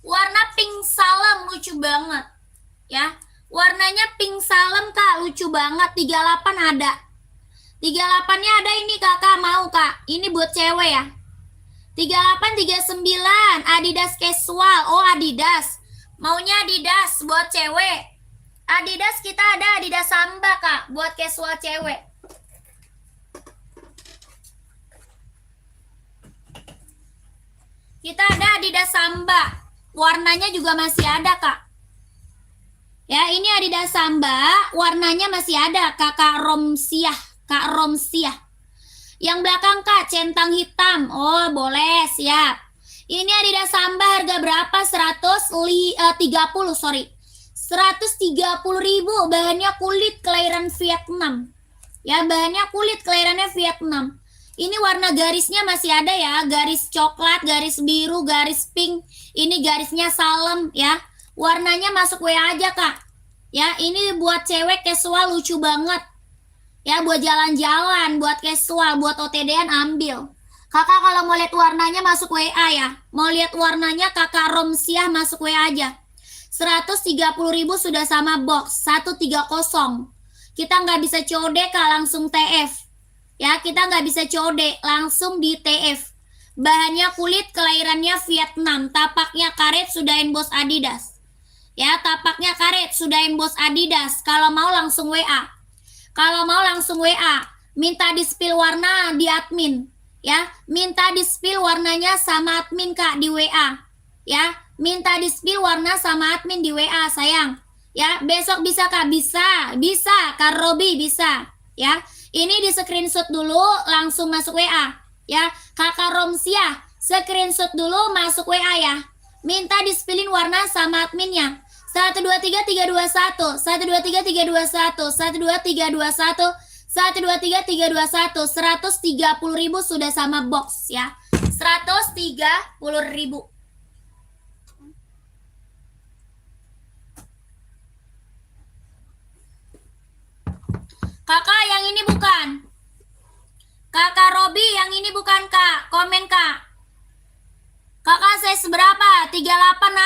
Speaker 2: Warna pink salem, lucu banget ya. Warnanya pink salem Kak, lucu banget. 38 ada. 38-nya ada ini Kakak, mau Kak. Ini buat cewek ya. 38 39 Adidas casual. Oh Adidas. Maunya Adidas buat cewek. Adidas kita ada Adidas Samba Kak, buat casual cewek. Kita ada Adidas Samba. Warnanya juga masih ada Kak. Ya ini Adidas Samba, warnanya masih ada. Kakak Romsiah, Kak Romsiah. Yang belakang Kak, centang hitam. Oh boleh, siap. Ini Adidas Samba harga berapa? 130, sorry. 130.000, bahannya kulit, kelahiran Vietnam. Ya bahannya kulit, kelahirannya Vietnam. Ini warna garisnya masih ada ya, garis coklat, garis biru, garis pink. Ini garisnya salem ya. Warnanya masuk WA aja Kak. Ya, ini buat cewek casual lucu banget. Ya, buat jalan-jalan, buat casual, buat OTD-an ambil. Kakak kalau mau lihat warnanya masuk WA ya. Mau lihat warnanya Kakak Romsiah masuk WA aja. 130.000 sudah sama box 130. Kita nggak bisa COD Kak, langsung TF. Ya, kita nggak bisa COD, langsung di TF. Bahannya kulit, kelahirannya Vietnam, tapaknya karet, sudah emboss Adidas. Ya, tapaknya karet, sudah emboss Adidas. Kalau mau langsung WA. Kalau mau langsung WA. Minta di-spill warna di admin. Ya, minta di-spill warnanya sama admin Kak di WA. Ya, minta di-spill warna sama admin di WA, sayang. Ya, besok bisa Kak? Bisa, Kak Robi bisa. Ya, ini di screenshot dulu langsung masuk WA. Ya, Kakak Romsiah, screenshot dulu masuk WA ya. Minta di-spillin warna sama adminnya. 123 321 123 321 123 321 123 321 130.000 sudah sama box ya. 130.000. Kakak yang ini bukan. Kakak Robi yang ini bukan Kak. Komen Kak. Kakak size berapa? 38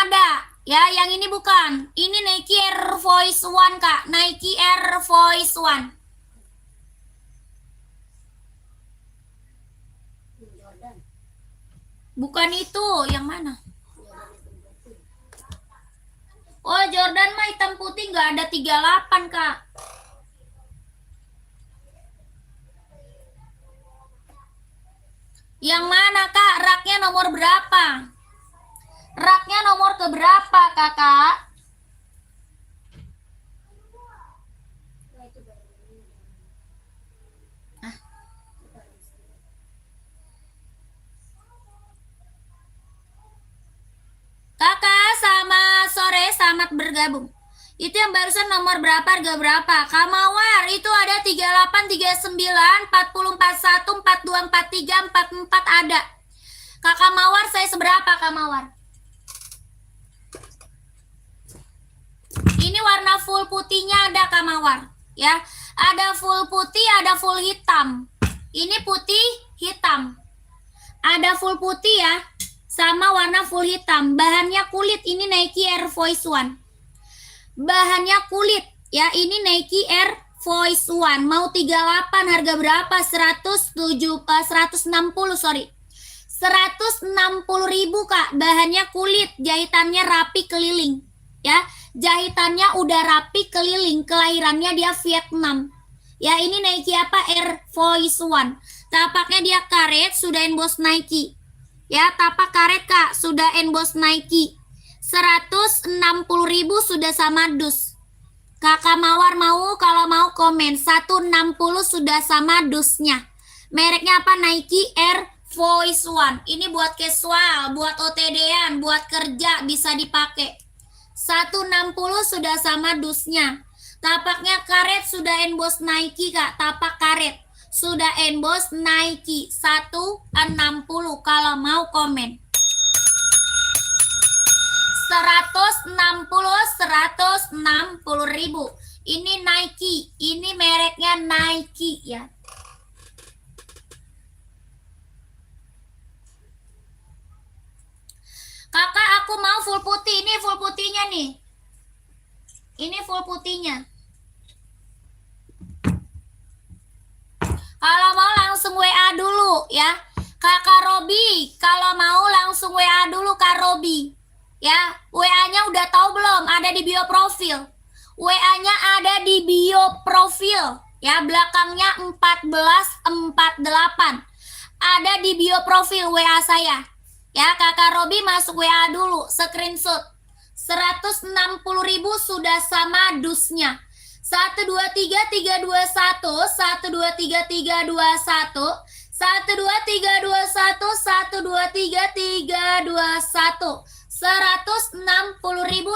Speaker 2: ada. Ya, yang ini bukan. Ini Nike Air Force One Kak. Nike Air Force One. Bukan itu, yang mana? Oh, Jordan mah hitam putih nggak ada 38 Kak. Yang mana Kak? Raknya nomor berapa? Raknya nomor keberapa Kakak? Kakak sama sore selamat bergabung. Itu yang barusan nomor berapa, harga berapa? Kamawar itu ada 38, 39, 40, 41, 42, 43, 44 ada. Kakak Mawar saya seberapa Kak Mawar? Ini warna full putihnya ada Kak Mawar. Ya, ada full putih, ada full hitam. Ini putih, hitam. Ada full putih ya, sama warna full hitam. Bahannya kulit, ini Nike Air Force One. Bahannya kulit ya, ini Nike Air Force One. Mau 38 harga berapa? 160 sorry. 160.000 Kak. Bahannya kulit, jahitannya rapi keliling. Ya, jahitannya udah rapi keliling, kelahirannya dia Vietnam. Ya, ini Nike apa? Air Force One. Tapaknya dia karet, sudah emboss Nike. Ya, tapak karet Kak, sudah emboss Nike. 160.000 sudah sama dus. Kakak Mawar mau, kalau mau komen. 160 sudah sama dusnya. Mereknya apa? Nike Air Force One. Ini buat casual, buat OTD-an, buat kerja bisa dipakai. 160 sudah sama dusnya. Tapaknya karet, sudah emboss Nike Kak. Tapak karet sudah emboss Nike. 160 kalau mau komen. 160.000. Ini Nike, ini mereknya Nike ya. Kakak aku mau full putih, ini full putihnya nih. Ini full putihnya. Kalau mau langsung WA dulu ya. Kakak Robi, kalau mau langsung WA dulu Kak Robi. Ya, WA-nya udah tahu belum? Ada di bio profil. WA-nya ada di bio profil. Ya, belakangnya 1448. Ada di bio profil WA saya. Ya, Kakak Robi masuk WA dulu, screenshot. 160.000 sudah sama dusnya. 123 321 123 321 123 321 123 321 160.000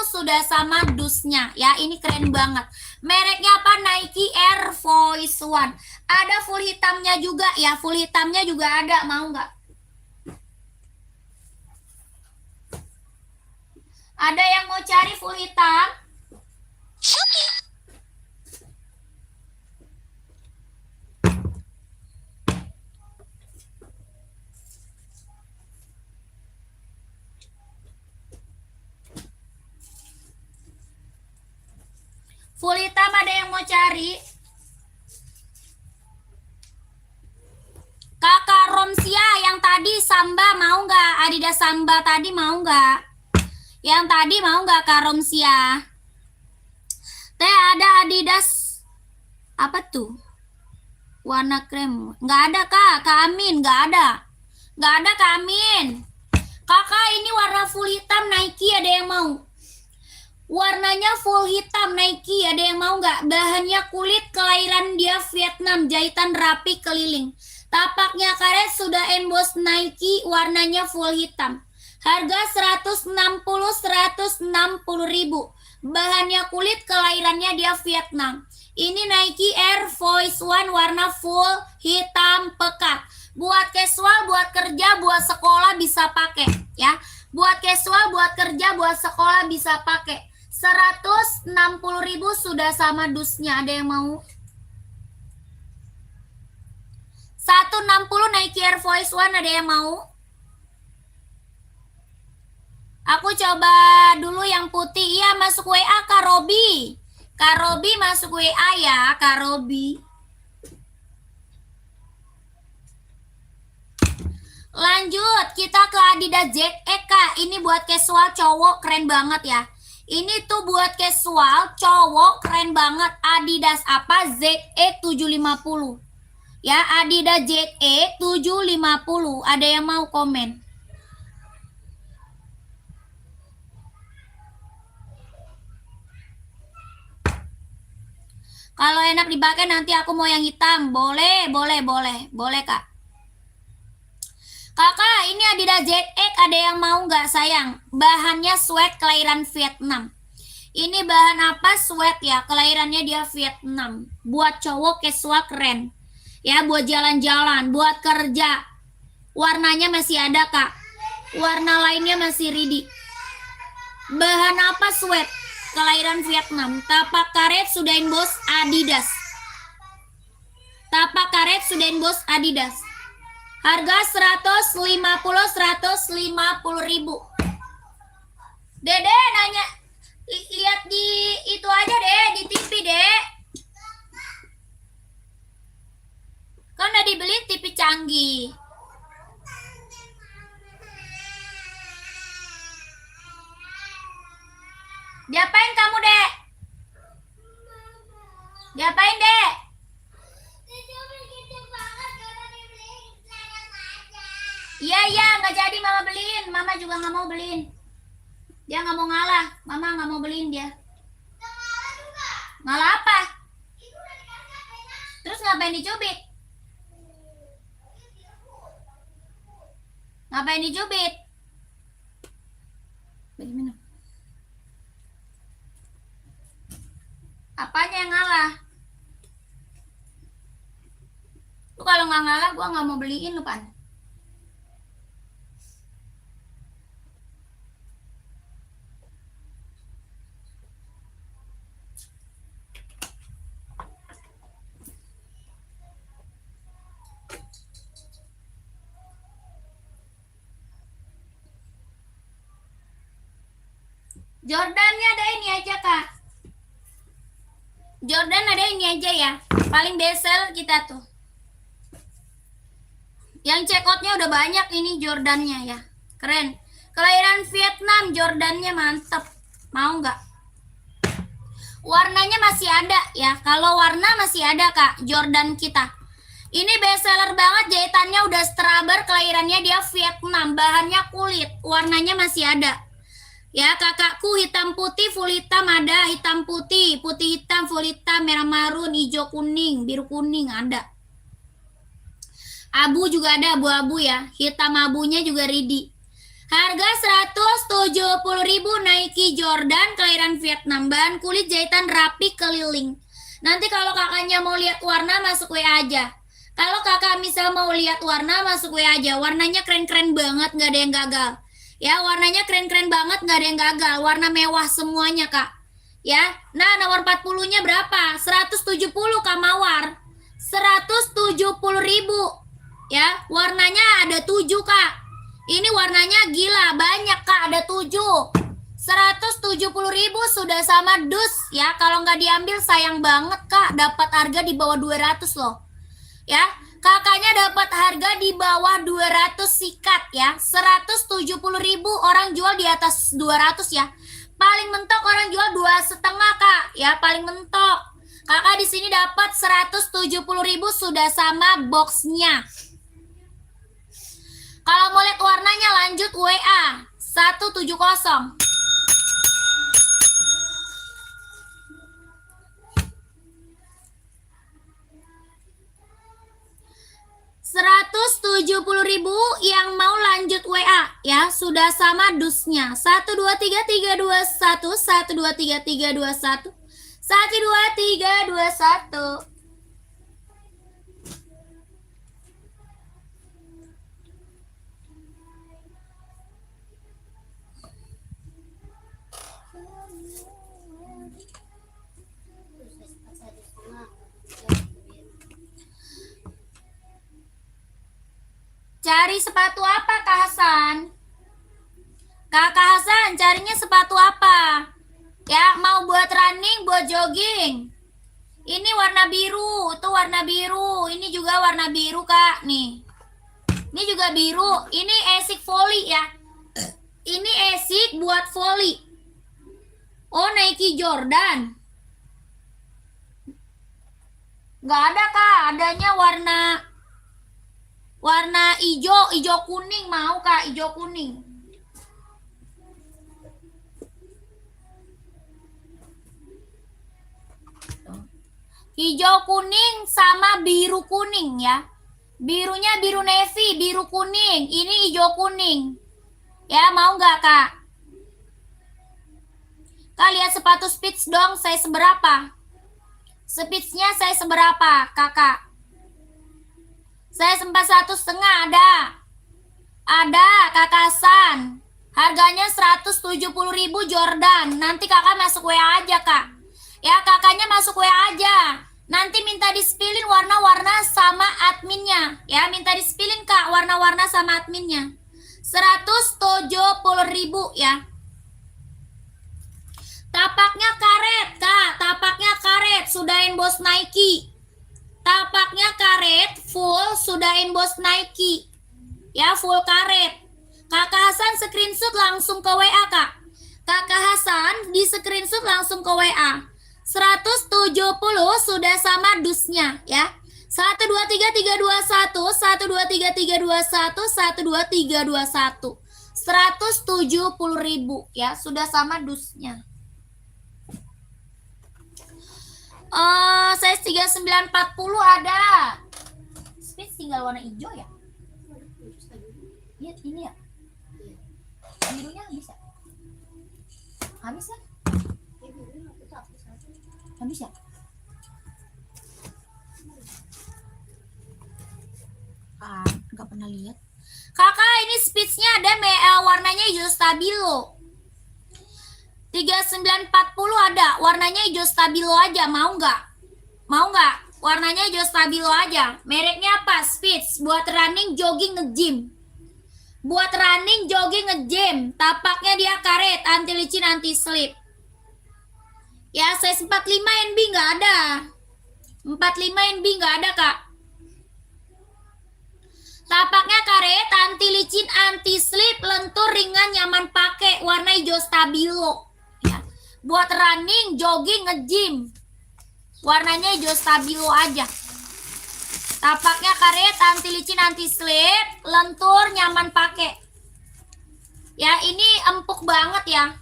Speaker 2: sudah sama dusnya ya. Ini keren banget. Mereknya apa? Nike Air Force One. Ada full hitamnya juga ya. Full hitamnya juga ada. Mau nggak? Ada yang mau cari full hitam? Full hitam ada yang mau cari? Kakak Romsia yang tadi Samba mau nggak? Adidas Samba tadi mau nggak? Yang tadi mau nggak Kak Romsia? Teh ada Adidas apa tuh? Warna krem. Nggak ada Kak Amin, nggak ada. Nggak ada Kak Amin. Kakak ini warna full hitam Nike, ada yang mau? Warnanya full hitam Nike, ada yang mau nggak? Bahannya kulit, kelahiran dia Vietnam, jahitan rapi keliling. Tapaknya karet, sudah emboss Nike, warnanya full hitam. Harga 160 ribu. Bahannya kulit, kelahirannya dia Vietnam. Ini Nike Air Force One warna full hitam pekat. Buat casual, buat kerja, buat sekolah bisa pakai ya. Buat casual, buat kerja, buat sekolah bisa pakai. 160 ribu sudah sama dusnya. Ada yang mau? 160 Nike Air Force One, ada yang mau? Aku coba dulu yang putih. Iya, masuk WA Kak Robi. Kak Robi masuk WA ya, Kak Robi. Lanjut, kita ke Adidas ZX Kak. Ini buat casual cowok keren banget ya. Ini tuh buat casual cowok keren banget. Adidas apa? ZX 750. Ya, Adidas ZX 750. Ada yang mau komen? Kalau enak dipakai nanti aku mau yang hitam. Boleh Kak. Kakak, ini Adidas ZX, ada yang mau nggak sayang? Bahannya sweat kelahiran Vietnam. Ini bahan apa? Sweat ya, kelahirannya dia Vietnam. Buat cowok casual keren. Ya, buat jalan-jalan, buat kerja. Warnanya masih ada Kak. Warna lainnya masih ready. Bahan apa? Sweat. Kelahiran Vietnam. Tapak karet sudah emboss Adidas. Tapak karet sudah emboss Adidas. Harga 150 ribu. Dede nanya, lihat di itu aja deh, di TV deh. Kan udah dibeli TV canggih. Diapain kamu, Dek? Diapain, Dek? Iya, nggak jadi mama beliin. Mama juga nggak mau beliin. Dia nggak mau ngalah. Mama nggak mau beliin dia. Ngalah apa? Terus ngapain dicubit? Ngapain dicubit? Bagi minum. Apanya yang ngalah? Lu kalau nggak ngalah, gua nggak mau beliin lu, Pan. Jordannya ada ini aja Kak. Jordan ada ini aja ya. Paling besel kita tuh. Yang checkoutnya udah banyak ini Jordannya ya. Keren. Kelahiran Vietnam, Jordannya mantep. Mau nggak? Warnanya masih ada ya. Kalau warna masih ada Kak, Jordan kita. Ini bestseller banget, jahitannya udah straber, kelahirannya dia Vietnam, bahannya kulit, warnanya masih ada. Ya kakakku, hitam putih, full hitam ada, hitam putih, putih hitam, full hitam, merah marun, hijau kuning, biru kuning ada. Abu juga ada, abu-abu ya, hitam abunya juga ready. Harga 170.000 Nike Jordan kelahiran Vietnam, bahan kulit jahitan rapi keliling. Nanti kalau kakaknya mau lihat warna masuk WA aja. Kalau kakak misal mau lihat warna masuk WA aja, warnanya keren-keren banget, nggak ada yang gagal. Ya, warnanya keren-keren banget, nggak ada yang gagal. Warna mewah semuanya, Kak. Ya, nah nomor 40-nya berapa? 170 Kak Mawar. 170.000. Ya, warnanya ada 7, Kak. Ini warnanya gila, banyak, Kak. Ada 7. 170.000 sudah sama dus ya. Kalau nggak diambil sayang banget Kak, dapat harga di bawah 200 loh. Ya, kakaknya dapat harga di bawah 200 sikat ya. 170.000 orang jual di atas 200 ya. Paling mentok orang jual 2,5 Kak ya, paling mentok. Kakak di sini dapat 170.000 sudah sama boxnya. Kalau mau lihat warnanya lanjut WA 170. 170.000 yang mau lanjut WA ya, sudah sama dusnya. 1233321 1233321 12321. Cari sepatu apa Kak Hasan? Kakak Hasan carinya sepatu apa? Ya, mau buat running, buat jogging. Ini warna biru, tuh warna biru. Ini juga warna biru Kak, nih. Ini juga biru. Ini Asics volley ya. Ini Asics buat volley. Oh, Nike Jordan. Nggak ada Kak, adanya warna hijau kuning. Mau Kak, hijau kuning. Hijau kuning sama biru kuning ya. Birunya biru navy, biru kuning. Ini hijau kuning. Ya, mau nggak Kak? Kak, lihat sepatu Spitz dong, saya seberapa? Spitznya saya seberapa, Kakak? Saya sempat 1,5 ada. Ada, Kakak Hasan. Harganya 170.000 Jordan. Nanti Kakak masuk WA aja, Kak. Ya, kakaknya masuk WA aja. Nanti minta dispilin warna-warna sama adminnya. Ya, minta dispilin Kak warna-warna sama adminnya. 170.000 ya. Tapaknya karet, Kak. Tapaknya karet, sudah emboss Nike. Tapaknya karet, full, sudah emboss Nike. Ya, full karet. Kakak Hasan screenshot langsung ke WA, Kak. Kakak Hasan di screenshot langsung ke WA. 170 sudah sama dusnya ya. 1233321 1233321 1233321 170.000 ya, sudah sama dusnya. Size 3940 ada. Spitz tinggal warna hijau ya. Lihat ini ya. Birunya habis ya? Habis ya? Habis ya? Nggak pernah lihat. Kakak, ini Spitznya ada warnanya hijau stabilo. 3940 ada, warnanya hijau stabilo aja, mau nggak? Mau nggak? Warnanya hijau stabilo aja. Mereknya apa? Spitz, buat running, jogging, nge-gym. Buat running, jogging, nge-gym. Tapaknya dia karet, anti licin, anti slip. Ya, size 45 NB nggak ada. 45 NB nggak ada, Kak. Tapaknya karet, anti licin, anti slip, lentur, ringan, nyaman pakai, warna hijau stabilo. Ya. Buat running, jogging, nge-gym. Warnanya hijau stabilo aja. Tapaknya karet, anti licin, anti slip, lentur, nyaman pakai. Ya, ini empuk banget ya.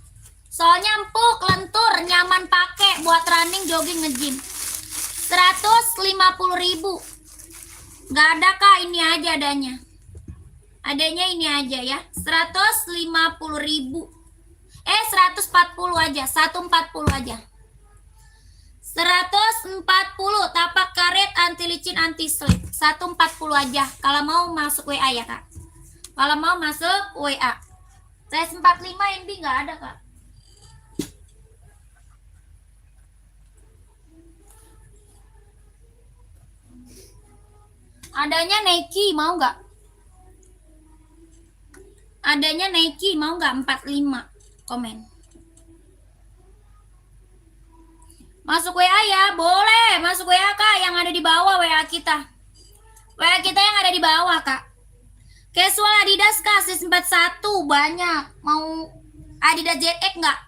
Speaker 2: Soalnya empuk, lentur, nyaman pakai buat running, jogging, nge-gym. 150.000. Nggak ada, Kak, ini aja adanya. Adanya ini aja ya. 150.000. 140 aja, 140 aja. 140 tapak karet, anti licin, anti slip. 140 aja. Kalau mau masuk WA ya, Kak. Kalau mau masuk WA. Size 45 NB nggak ada, Kak. Adanya Nike, mau nggak? Adanya Nike, mau nggak? 45 komen. Masuk WA ya, boleh. Masuk WA Kak, yang ada di bawah WA kita. WA kita yang ada di bawah Kak. Casual Adidas Kak, sis 41 banyak. Mau Adidas ZX nggak?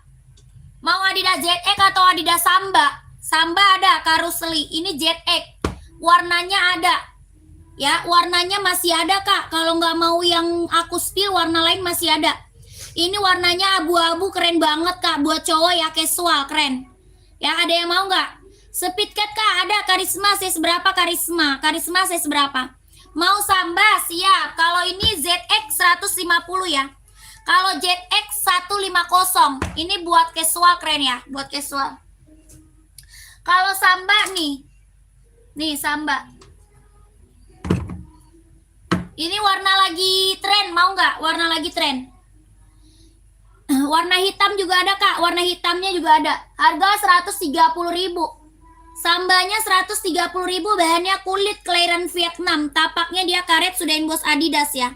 Speaker 2: Mau Adidas ZX atau Adidas Samba? Samba ada, Karusli. Ini ZX. Warnanya ada. Ya, warnanya masih ada Kak. Kalau nggak mau yang aku spill, warna lain masih ada. Ini warnanya abu-abu, keren banget Kak. Buat cowok ya, casual, keren. Ya, ada yang mau nggak? Speedcat Kak, ada. Karisma size berapa Karisma? Karisma size berapa? Mau Samba, siap. Kalau ini ZX 150 ya. Kalau ZX 150. Ini buat casual, keren ya. Buat casual. Kalau Samba nih. Nih, Samba. Ini warna lagi tren, mau nggak? Warna lagi tren. Warna hitam juga ada Kak, warna hitamnya juga ada. Harga 130.000. Sambanya 130.000, bahannya kulit kelahiran Vietnam. Tapaknya dia karet sudah emboss Adidas ya.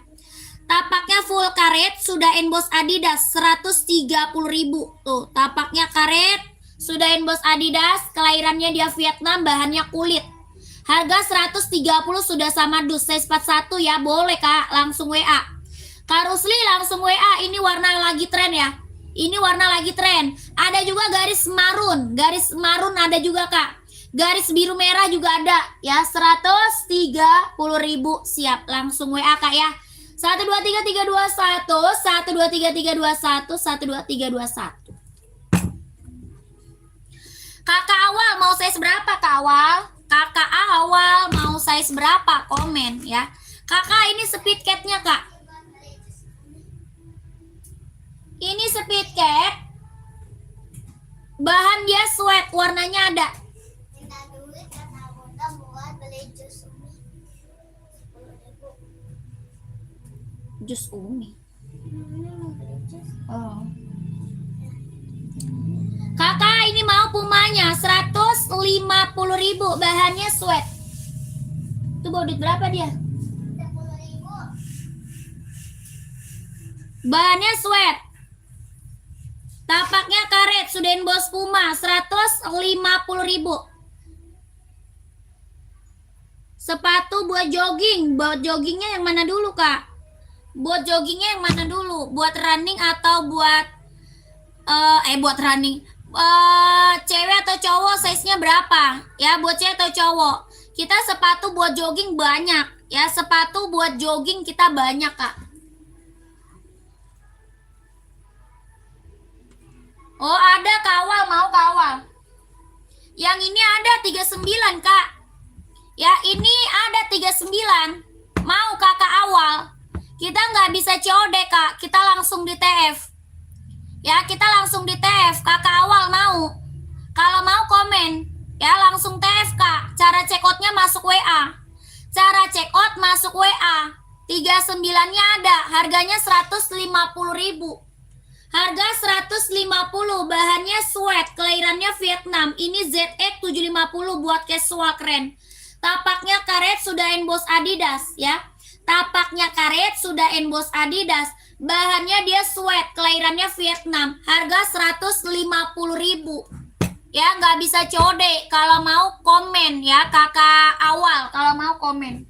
Speaker 2: Tapaknya full karet sudah emboss Adidas 130.000. Tuh, tapaknya karet sudah emboss Adidas, kelahirannya dia Vietnam, bahannya kulit. Harga 130 sudah sama dus size 41 ya, boleh Kak, langsung WA. Kak Rusli langsung WA, ini warna lagi tren ya. Ini warna lagi tren. Ada juga garis marun ada juga Kak. Garis biru merah juga ada ya, 130.000 siap. Langsung WA Kak ya. 123321 123321 12321. Kakak awal mau size berapa Kak awal? Kakak awal mau size berapa? Komen ya. Kakak ini speed cat-nya Kak. Ini speed cat. Bahan dia sweat, warnanya ada.
Speaker 3: Minta duit kata Bunda buat beli jus umi 10.000.
Speaker 2: Jus umi.
Speaker 3: Beli jus.
Speaker 2: Oh. Kakak ini mau Pumanya 150.000, bahannya sweat. Itu bodit berapa dia?
Speaker 3: 10.000.
Speaker 2: Bahannya sweat. Tapaknya karet, sudah emboss Puma 150.000. Sepatu buat jogging. Buat joggingnya yang mana dulu Kak? Buat joggingnya yang mana dulu? Buat running atau buat buat running? Cewek atau cowok size-nya berapa? Ya, buat cewek atau cowok. Kita sepatu buat jogging banyak. Ya, sepatu buat jogging kita banyak Kak. Oh, ada kawal, mau kawal. Yang ini ada 39 Kak. Ya, ini ada 39. Mau Kakak awal. Kita nggak bisa COD Kak, kita langsung di TF. Ya, kita langsung di TF. Kakak awal mau. Kalau mau komen. Ya, langsung TF Kak. Cara check out-nya masuk WA. Cara check out masuk WA. 39-nya ada. Harganya 150.000. Harga 150, bahannya sweat, kelahirannya Vietnam. Ini ZX 750 buat casual keren. Tapaknya karet sudah emboss Adidas ya. Tapaknya karet sudah emboss Adidas. Bahannya dia sweat, kelahirannya Vietnam. Harga 150.000. Ya, nggak bisa COD. Kalau mau komen ya, kakak awal. Kalau mau komen.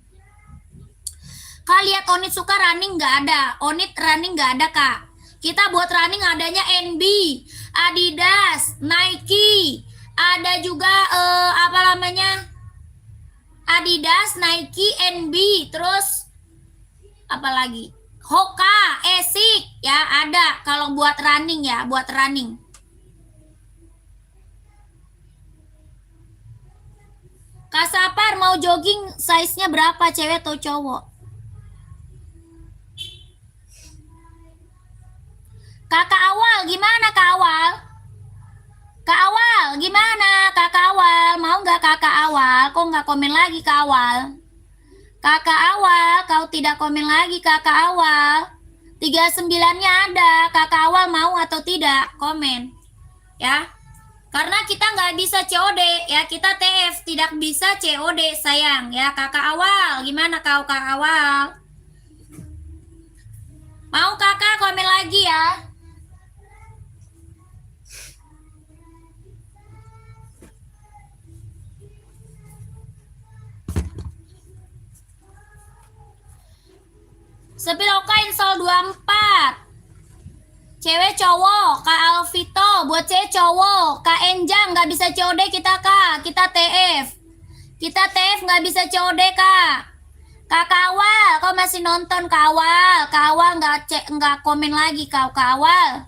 Speaker 2: Kak lihat Onit suka running nggak ada. Onit running nggak ada Kak. Kita buat running adanya NB, Adidas, Nike, ada juga apa namanya? Adidas, Nike, NB, terus apa lagi? Hoka, Esik, ya ada kalau buat running ya, buat running. Kak Sapar mau jogging size-nya berapa, cewek atau cowok? Kakak awal, gimana Kak awal? Kak awal, gimana Kakak awal? Mau nggak Kakak awal? Kok nggak komen lagi Kak awal? Kakak awal, kau tidak komen lagi Kakak awal. 39-nya ada. Kakak awal mau atau tidak? Komen. Ya. Karena kita nggak bisa COD. Ya, kita TF. Tidak bisa COD sayang. Ya, Kakak awal. Gimana kau Kak awal? Mau Kakak komen lagi ya. Sepiloka install 24. Cewek cowok, Kak Alvito, buat cewek cowok, Kak Enjang nggak bisa COD kita Kak, kita TF. Kita TF nggak bisa COD Kak. Kak Awal, kau masih nonton Kak Awal? Kak Awal nggak komen lagi Kak Awal.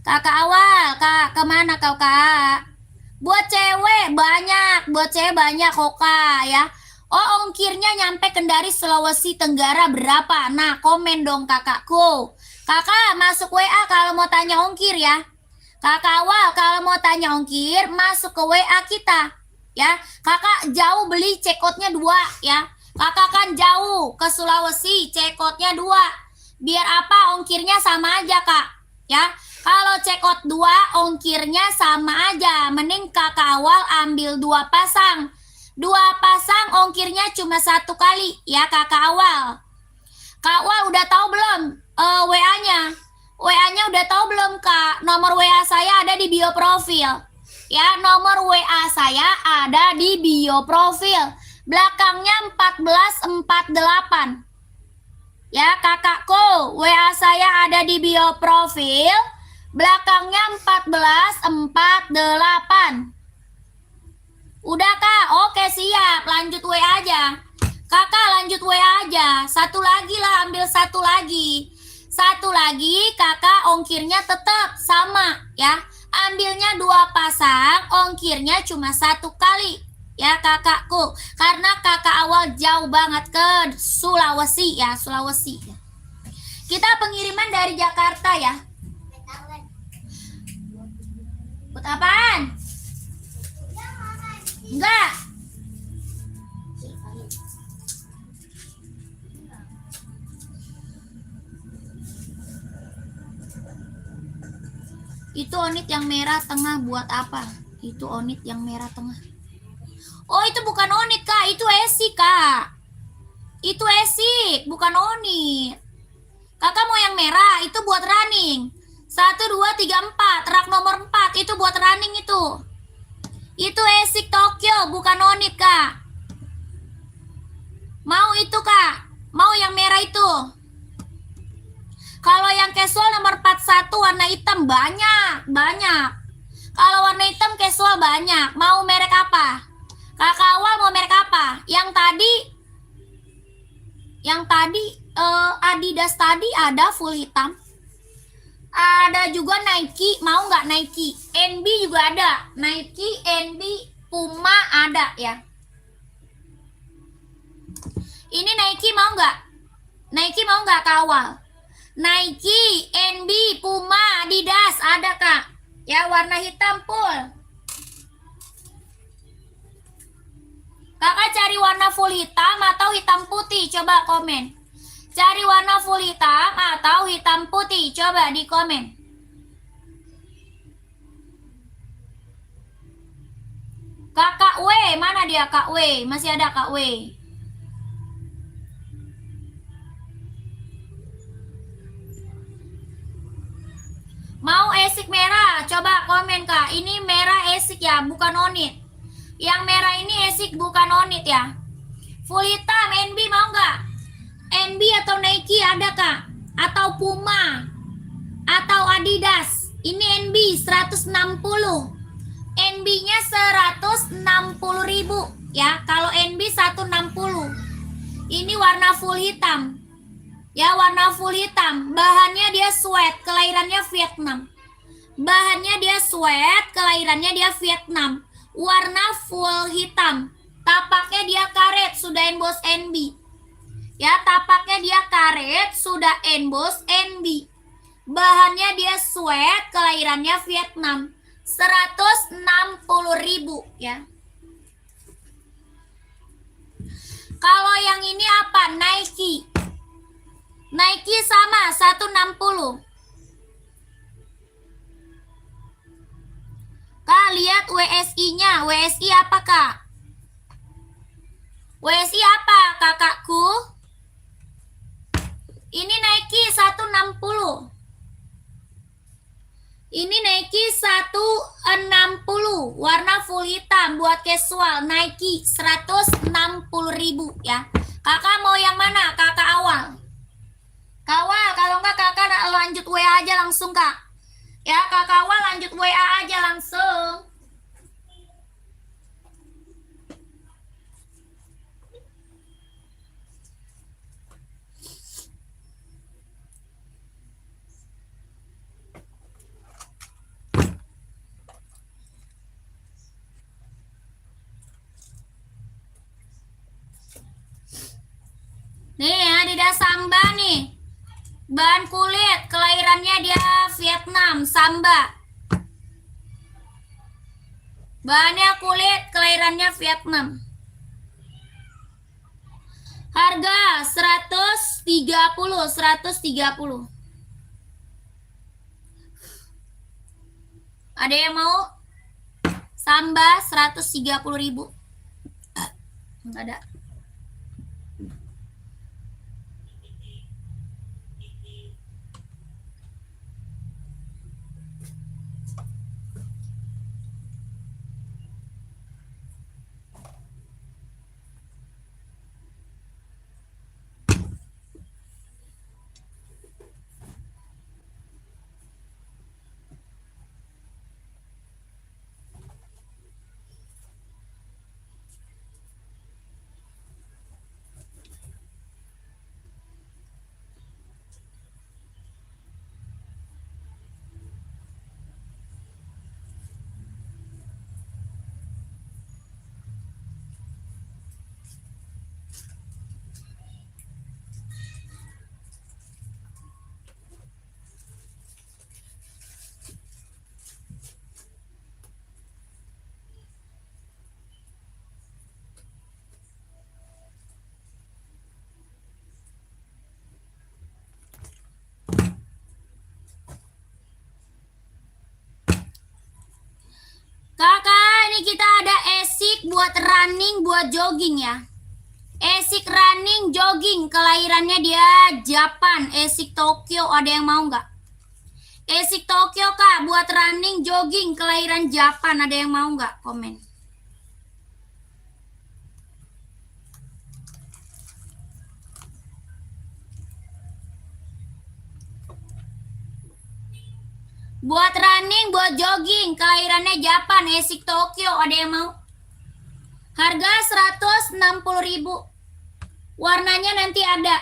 Speaker 2: Kak Awal, Kak kemana kau Kak? Buat cewek banyak kok Kak ya. Oh ongkirnya nyampe Kendari Sulawesi Tenggara berapa? Nah komen dong kakakku. Kakak masuk WA kalau mau tanya ongkir ya. Kakak Awal kalau mau tanya ongkir masuk ke WA kita ya. Kakak jauh beli cekotnya 2 ya. Kakak kan jauh ke Sulawesi cekotnya 2. Biar apa ongkirnya sama aja Kak ya. Kalau cekot 2 ongkirnya sama aja. Mending Kakak Awal ambil 2 pasang. 2 pasang ongkirnya cuma 1 kali ya Kakak Awal. Kak Awal udah tahu belum WA-nya? WA-nya udah tahu belum Kak? Nomor WA saya ada di bio profil. Ya, nomor WA saya ada di bio profil. Belakangnya 1448. Ya, kakakku, WA saya ada di bio profil. Belakangnya 1448. Udah Kak? Oke siap, lanjut WA aja. Kakak lanjut WA aja. Satu lagi lah, ambil satu lagi. Satu lagi kakak ongkirnya tetap sama ya. Ambilnya 2 pasang, ongkirnya cuma 1 kali. Ya kakakku. Karena kakak Awal jauh banget ke Sulawesi ya, Sulawesi. Kita pengiriman dari Jakarta ya. Buat apaan? Enggak. Itu onit yang merah tengah buat apa? Itu onit yang merah tengah. Oh itu bukan onit Kak, itu esik Kak. Itu esik, bukan onit. Kakak mau yang merah, itu buat running. 1, 2, 3, 4, rak nomor 4, itu buat running itu. Itu esik Tokyo, bukan onit Kak. Mau itu Kak, mau yang merah itu. Kalau yang casual nomor 41 warna hitam banyak. Kalau warna hitam casual banyak. Mau merek apa? Kakak Awal mau merek apa? Yang tadi Adidas tadi ada full hitam. Ada juga Nike, mau nggak Nike? NB juga ada. Nike, NB, Puma ada ya. Ini Nike mau nggak? Nike mau nggak Kak Awal? Nike, NB, Puma, Adidas ada Kak. Ya warna hitam full. Kakak cari warna full hitam atau hitam putih? Coba komen. Cari warna full hitam atau hitam putih? Coba di komen. Kakak W, mana dia Kak W? Masih ada Kak W. Mau esik merah? Coba komen Kak. Ini merah esik ya, bukan onit. Yang merah ini esik bukan onit ya. Full hitam NB mau nggak? NB atau Nike ada Kak? Atau Puma? Atau Adidas? Ini NB 160. NB-nya 160.000 ya. Kalau NB 160. Ini warna full hitam. Ya warna full hitam, bahannya dia sweat, kelahirannya Vietnam. Bahannya dia sweat, kelahirannya dia Vietnam. Warna full hitam, tapaknya dia karet, sudah emboss NB. Ya tapaknya dia karet, sudah emboss NB. Bahannya dia sweat, kelahirannya Vietnam. 160.000 ya. Kalau yang ini apa? Nike. Nike sama 160. Kak lihat WSI-nya. WSI apa Kak? WSI apa kakakku? Ini Nike 160. Ini Nike 160. Warna full hitam buat casual. Nike 160.000 ya. Kakak mau yang mana? Kakak Awal. Kawal, kalau enggak kakak lanjut WA aja langsung kak. Ya kak Kawal lanjut WA aja langsung. Nih Adidas Samba nih. Bahan kulit, kelahirannya dia Vietnam, Samba. Bahannya kulit, kelahirannya Vietnam. Harga 130. Ada yang mau? Samba 130.000. Enggak ada. Kakak, ini kita ada Esik buat running, buat jogging ya. Esik running, jogging, kelahirannya dia Japan, Esik Tokyo, ada yang mau nggak? Esik Tokyo kak, buat running, jogging, kelahiran Japan, ada yang mau nggak? Komen. Buat running, buat jogging, kelahirannya Japan, Esik Tokyo, ada yang mau? Harga 160.000. Warnanya nanti ada.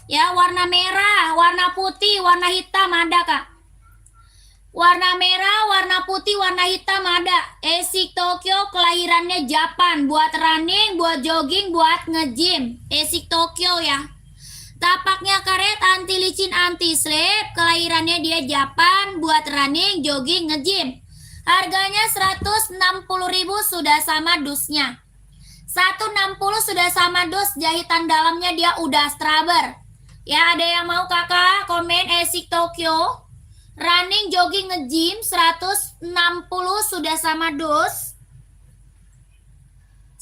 Speaker 2: Ya, warna merah, warna putih, warna hitam ada kak. Warna merah, warna putih, warna hitam ada. Esik Tokyo, kelahirannya Japan, buat running, buat jogging, buat nge-gym. Esik Tokyo ya. Tapaknya karet, anti licin, anti slip, kelahirannya dia Japan, buat running, jogging, nge-gym. Harganya 160.000 sudah sama dusnya. 160 sudah sama dus, jahitan dalamnya dia udah straber. Ya, ada yang mau kakak? Komen Esik Tokyo. Running, jogging, nge-gym 160 sudah sama dus.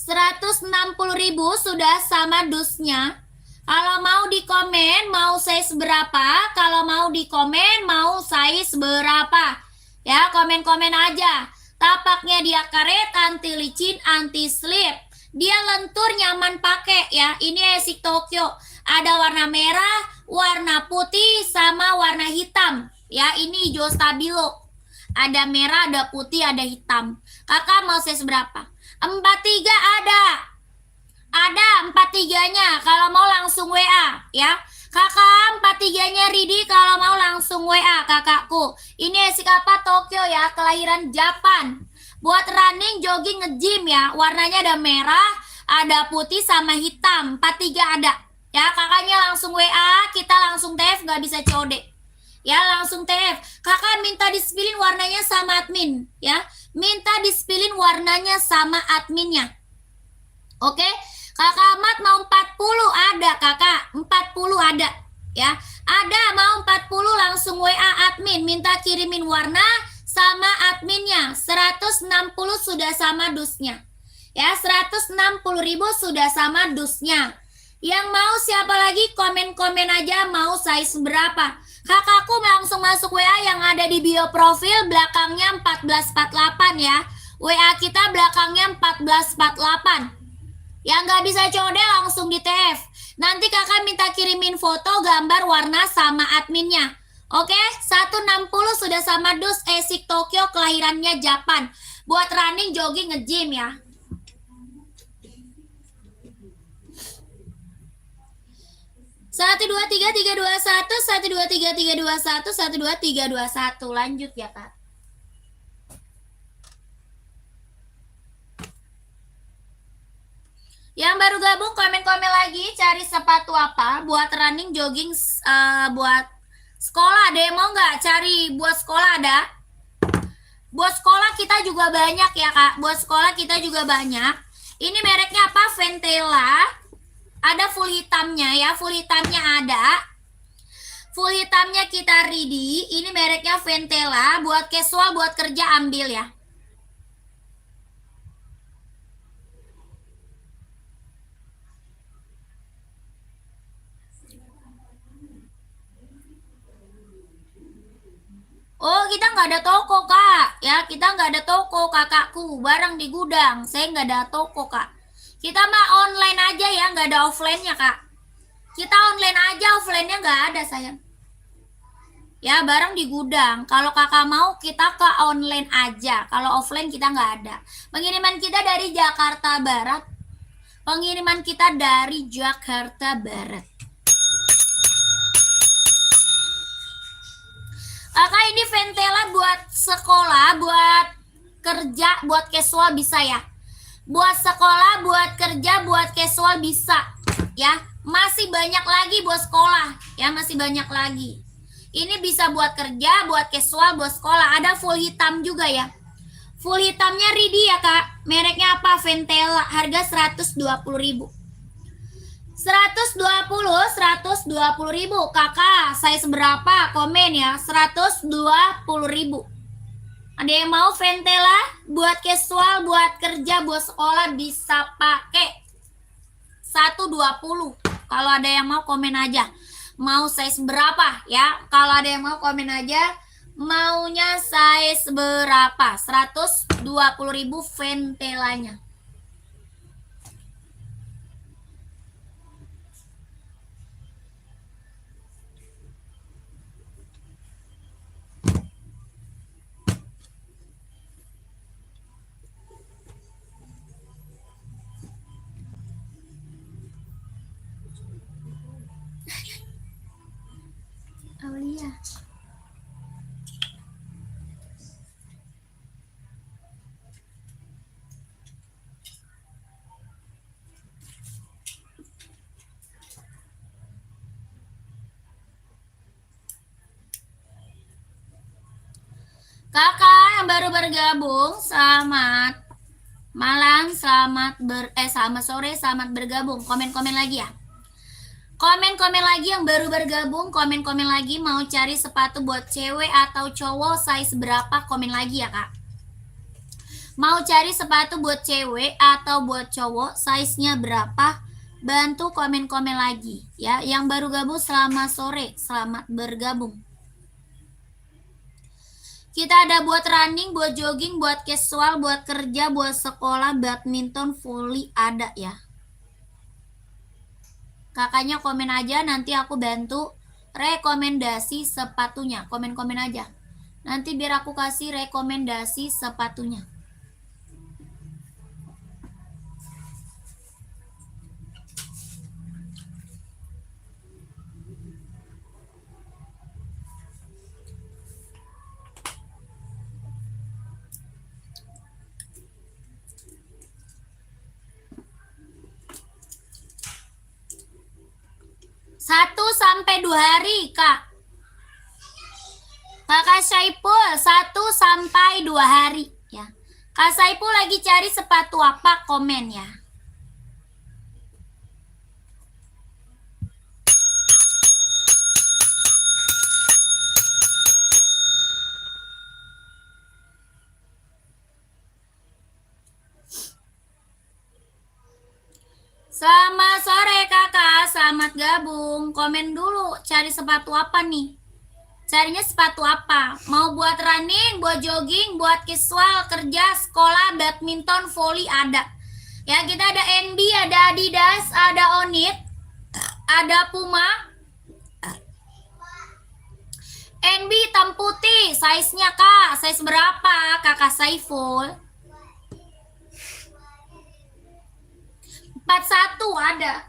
Speaker 2: 160.000 sudah sama dusnya. Kalau mau di komen mau size berapa? Kalau mau di komen mau size berapa? Ya, komen-komen aja. Tapaknya dia karet, anti licin, anti slip. Dia lentur, nyaman pakai ya. Ini Esik Tokyo. Ada warna merah, warna putih, sama warna hitam. Ya, ini hijau stabilo. Ada merah, ada putih, ada hitam. Kakak mau size berapa? 43 ada. Ada 43-nya, kalau mau langsung WA ya. Kakak 43-nya ready, kalau mau langsung WA kakakku. Ini Esik apa? Tokyo ya, kelahiran Japan. Buat running, jogging, nge-gym ya. Warnanya ada merah, ada putih sama hitam. 43 ada. Ya, kakaknya langsung WA, kita langsung TF, nggak bisa COD. Ya, langsung TF. Kakak minta dispilin warnanya sama admin ya. Minta dispilin warnanya sama adminnya. Oke? Kakak Ahmad mau 40 ada kakak, 40 ada ya. Ada mau 40 langsung WA admin, minta kirimin warna sama adminnya. 160 sudah sama dusnya. Ya, 160.000 sudah sama dusnya. Yang mau siapa lagi komen-komen aja mau size berapa. Kakakku langsung masuk WA yang ada di bio profil belakangnya 1448 ya. WA kita belakangnya 1448. Yang nggak bisa COD langsung di TF. Nanti kakak minta kirimin foto, gambar, warna sama adminnya. Oke, 160 sudah sama dus Esik Tokyo, kelahirannya Japan. Buat running, jogging, nge-gym ya. Satu dua tiga tiga dua satu, 1233321, 1233321. Lanjut ya kak. Yang baru gabung komen-komen lagi, cari sepatu apa buat running, jogging, buat sekolah. Ada yang mau nggak cari buat sekolah? Ada. Buat sekolah kita juga banyak ya kak. Buat sekolah kita juga banyak. Ini mereknya apa? Ventela. Ada full hitamnya ya. Full hitamnya ada. Full hitamnya kita ready. Ini mereknya Ventela. Buat casual, buat kerja ambil ya. Oh, kita nggak ada toko, Kak. Ya, kita nggak ada toko, kakakku. Barang di gudang. Saya nggak ada toko, Kak. Kita mah online aja ya, nggak ada offline-nya, Kak. Kita online aja, offline-nya nggak ada, sayang. Ya, barang di gudang. Kalau kakak mau, kita ke online aja. Kalau offline kita nggak ada. Pengiriman kita dari Jakarta Barat. Pengiriman kita dari Jakarta Barat. Kakak ini Ventela buat sekolah, buat kerja, buat casual bisa ya. Buat sekolah, buat kerja, buat casual bisa ya. Masih banyak lagi buat sekolah ya, masih banyak lagi. Ini bisa buat kerja, buat casual, buat sekolah. Ada full hitam juga ya. Full hitamnya ready ya kak. Mereknya apa? Ventela. Harga 120.000. 120.000 kakak, size berapa? Komen ya. 120.000. Ada yang mau Ventela buat casual, buat kerja, buat sekolah bisa pakai 120. Kalau ada yang mau komen aja. Mau size berapa ya? Kalau ada yang mau komen aja. Maunya size berapa? 120.000 Ventelanya. Aulia. Kakak yang baru bergabung, selamat malam, selamat sore, selamat bergabung. Komen-komen lagi ya. Komen-komen lagi yang baru bergabung, komen-komen lagi mau cari sepatu buat cewek atau cowok size berapa, komen lagi ya kak. Mau cari sepatu buat cewek atau buat cowok size-nya berapa, bantu komen-komen lagi ya. Yang baru gabung selamat sore, selamat bergabung. Kita ada buat running, buat jogging, buat casual, buat kerja, buat sekolah, badminton, volley ada ya. Kakaknya komen aja, nanti aku bantu rekomendasi sepatunya. Komen-komen aja. Nanti biar aku kasih rekomendasi sepatunya. Satu sampai 2 hari, Kak. Kakak Saipul, 1 sampai 2 hari ya. Kak Saipul lagi cari sepatu apa, komen ya. Selamat sore kakak, selamat gabung. Komen dulu, cari sepatu apa nih? Carinya sepatu apa? Mau buat running, buat jogging, buat casual, kerja, sekolah, badminton, volley ada. Ya kita ada NB, ada Adidas, ada Onit, ada Puma. NB hitam putih, size-nya Kak, size berapa Kakak Saiful? 41 ada.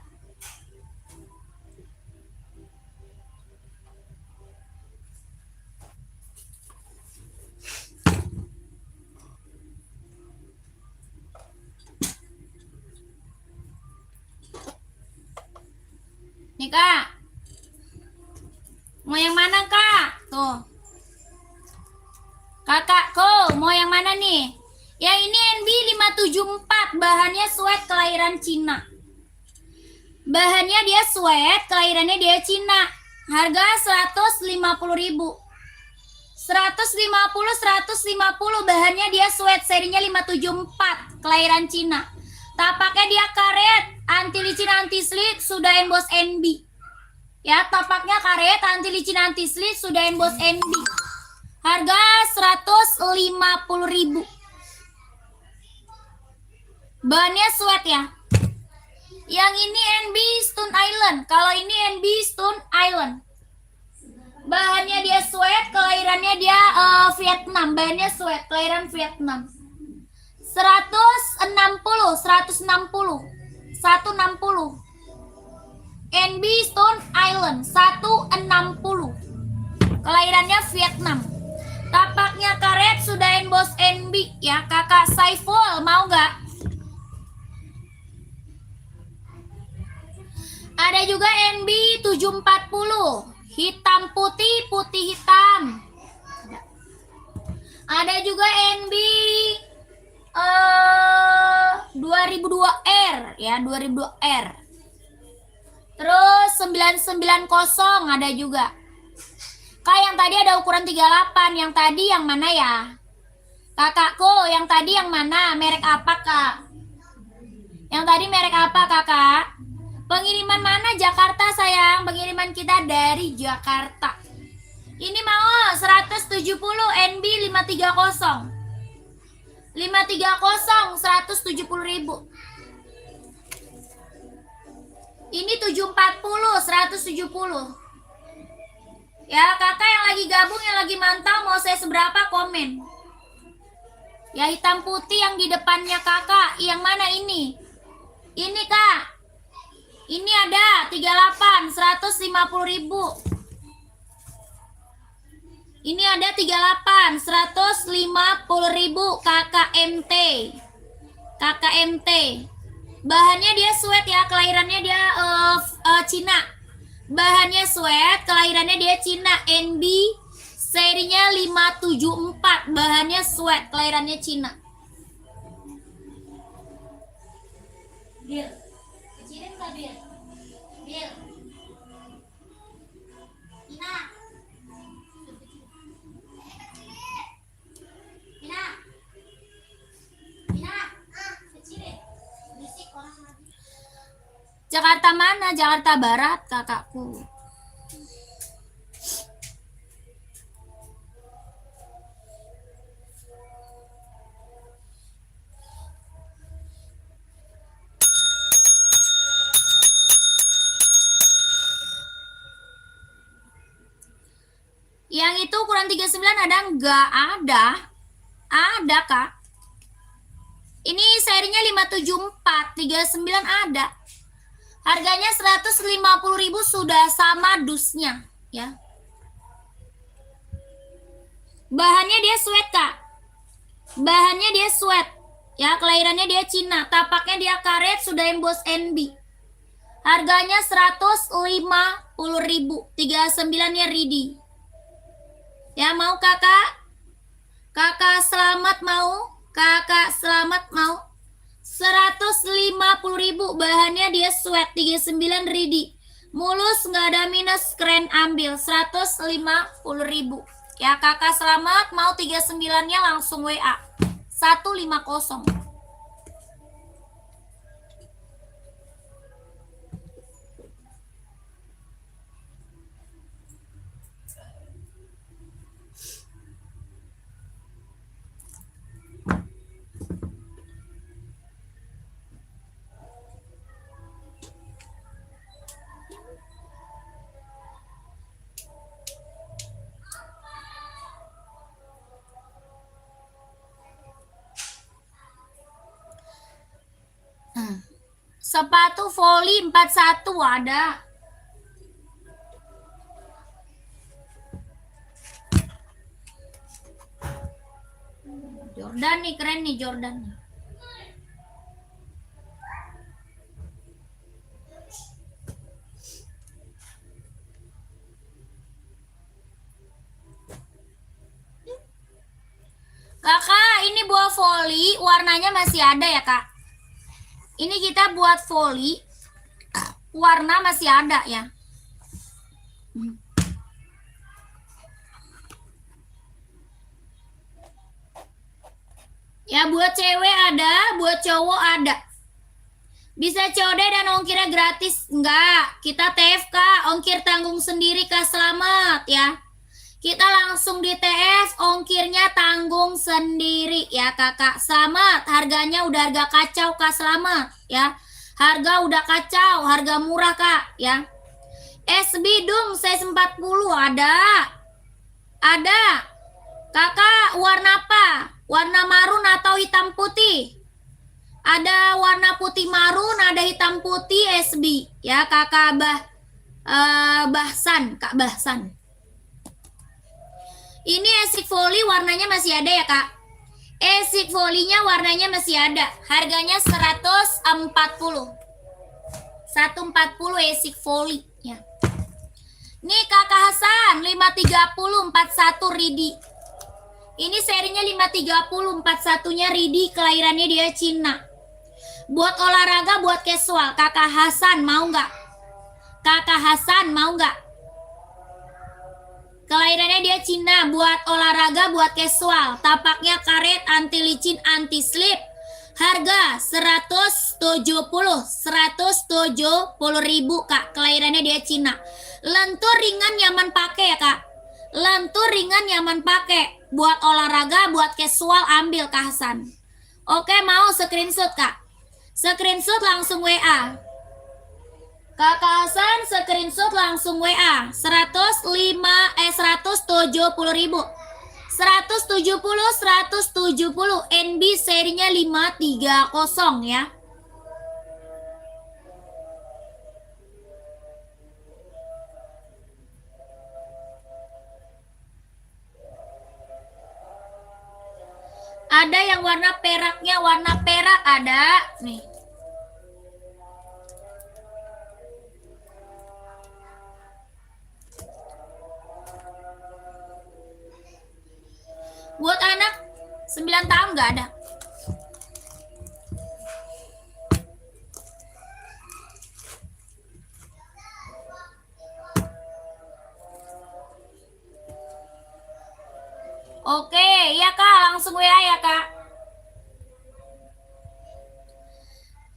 Speaker 2: Nih Kak, mau yang mana Kak? Tuh, Kakakku mau yang mana nih? Yang ini NB 574, bahannya sweat kelahiran Cina. Bahannya dia sweat, kelahirannya dia Cina. Harga 150.000. 150, bahannya dia sweat, serinya 574, kelahiran Cina. Tapaknya dia karet, anti licin anti slip, sudah emboss NB. Ya, tapaknya karet, anti licin anti slip, sudah emboss NB. Harga 150.000. Bahannya sweat ya. Yang ini NB Stone Island. Kalau ini NB Stone Island. Bahannya dia sweat, kelahirannya dia Vietnam. Bahannya sweat, kelahiran Vietnam. 160. 160. NB Stone Island 160. Kelahirannya Vietnam. Tapaknya karet, sudah emboss NB ya. Kakak Saiful mau nggak? Ada juga NB 740, hitam putih, putih hitam. Ada juga NB 2002R ya, 2002R. Terus 990 ada juga. Kak, yang tadi ada ukuran 38, yang tadi yang mana ya? Kakakku, yang tadi yang mana? Merek apa Kak? Yang tadi merek apa Kakak? Pengiriman mana? Jakarta sayang. Pengiriman kita dari Jakarta. Ini mau 170 NB 530. 530 170.000. Ini 740 170. Ya, kakak yang lagi gabung, yang lagi mantau, mau saya seberapa komen? Ya, hitam putih yang di depannya kakak. Yang mana ini? Ini Kak. Ini ada 38 150.000. Ini ada 38 150.000 KKMT. KKMT. Bahannya dia sweat ya, kelahirannya dia Cina. Bahannya sweat, kelahirannya dia Cina. NB serinya 574. Bahannya sweat, kelahirannya Cina. Kecilin nggak Bil? Bil. Ina. Ina. Ina. Kecilin. Berisik orang lagi. Jakarta mana? Jakarta Barat, kakakku. Yang itu ukuran 39 ada enggak? Ada. Ada, Kak. Ini serinya 574, 39 ada. Harganya 150.000 sudah sama dusnya, ya. Bahannya dia sweat, Kak. Bahannya dia sweat. Ya, kelahirannya dia Cina, tapaknya dia karet, sudah emboss NB. Harganya 150.000, 39-nya ready. Ya, mau kakak? Kakak selamat mau? Kakak selamat mau? 150.000, bahannya dia sweat, 39 ready. Mulus, nggak ada minus, keren ambil, 150.000. Ya, kakak selamat mau 39-nya langsung WA. 150. Sepatu voli 41 ada. Jordan nih, keren nih Jordan. Kakak, ini buah voli warnanya masih ada ya, Kak? Ini kita buat voli warna masih ada ya. Ya, buat cewek ada, buat cowok ada. Bisa COD dan ongkirnya gratis? Enggak, kita TFK, ongkir tanggung sendiri, Kak. Selamat ya. Kita langsung di TS, ongkirnya tanggung sendiri ya kakak. Selamat, harganya udah harga kacau Kak, selamat ya. Harga udah kacau, harga murah Kak ya. SB Dung size 40 ada. Ada. Kakak warna apa? Warna marun atau hitam putih? Ada warna putih marun, ada hitam putih SB ya kakak Bahsan, Kak Bahsan. Ini esik volley warnanya masih ada ya kak. Esik volley-nya warnanya masih ada. Harganya 140. 140 esik volley ya. Nih kakak Hasan 530 41 Ridi. Ini serinya 530 41-nya Ridi, kelahirannya dia Cina. Buat olahraga, buat casual. Kakak Hasan mau nggak? Kakak Hasan mau nggak? Kelahirannya dia Cina, buat olahraga, buat casual. Tapaknya karet, anti licin, anti slip. Harga 170 ribu kak. Kelahirannya dia Cina. Lentur ringan nyaman pakai ya kak. Lentur ringan nyaman pakai. Buat olahraga, buat casual ambil Kak Hasan. Oke, mau screenshot kak. Screenshot langsung WA. Kakak Hasan screenshot langsung WA 170 ribu 170 NB serinya 530 ya. Ada yang warna peraknya, warna perak ada nih. Buat anak 9 tahun nggak ada. Oke, ya kak, langsung WA ya kak.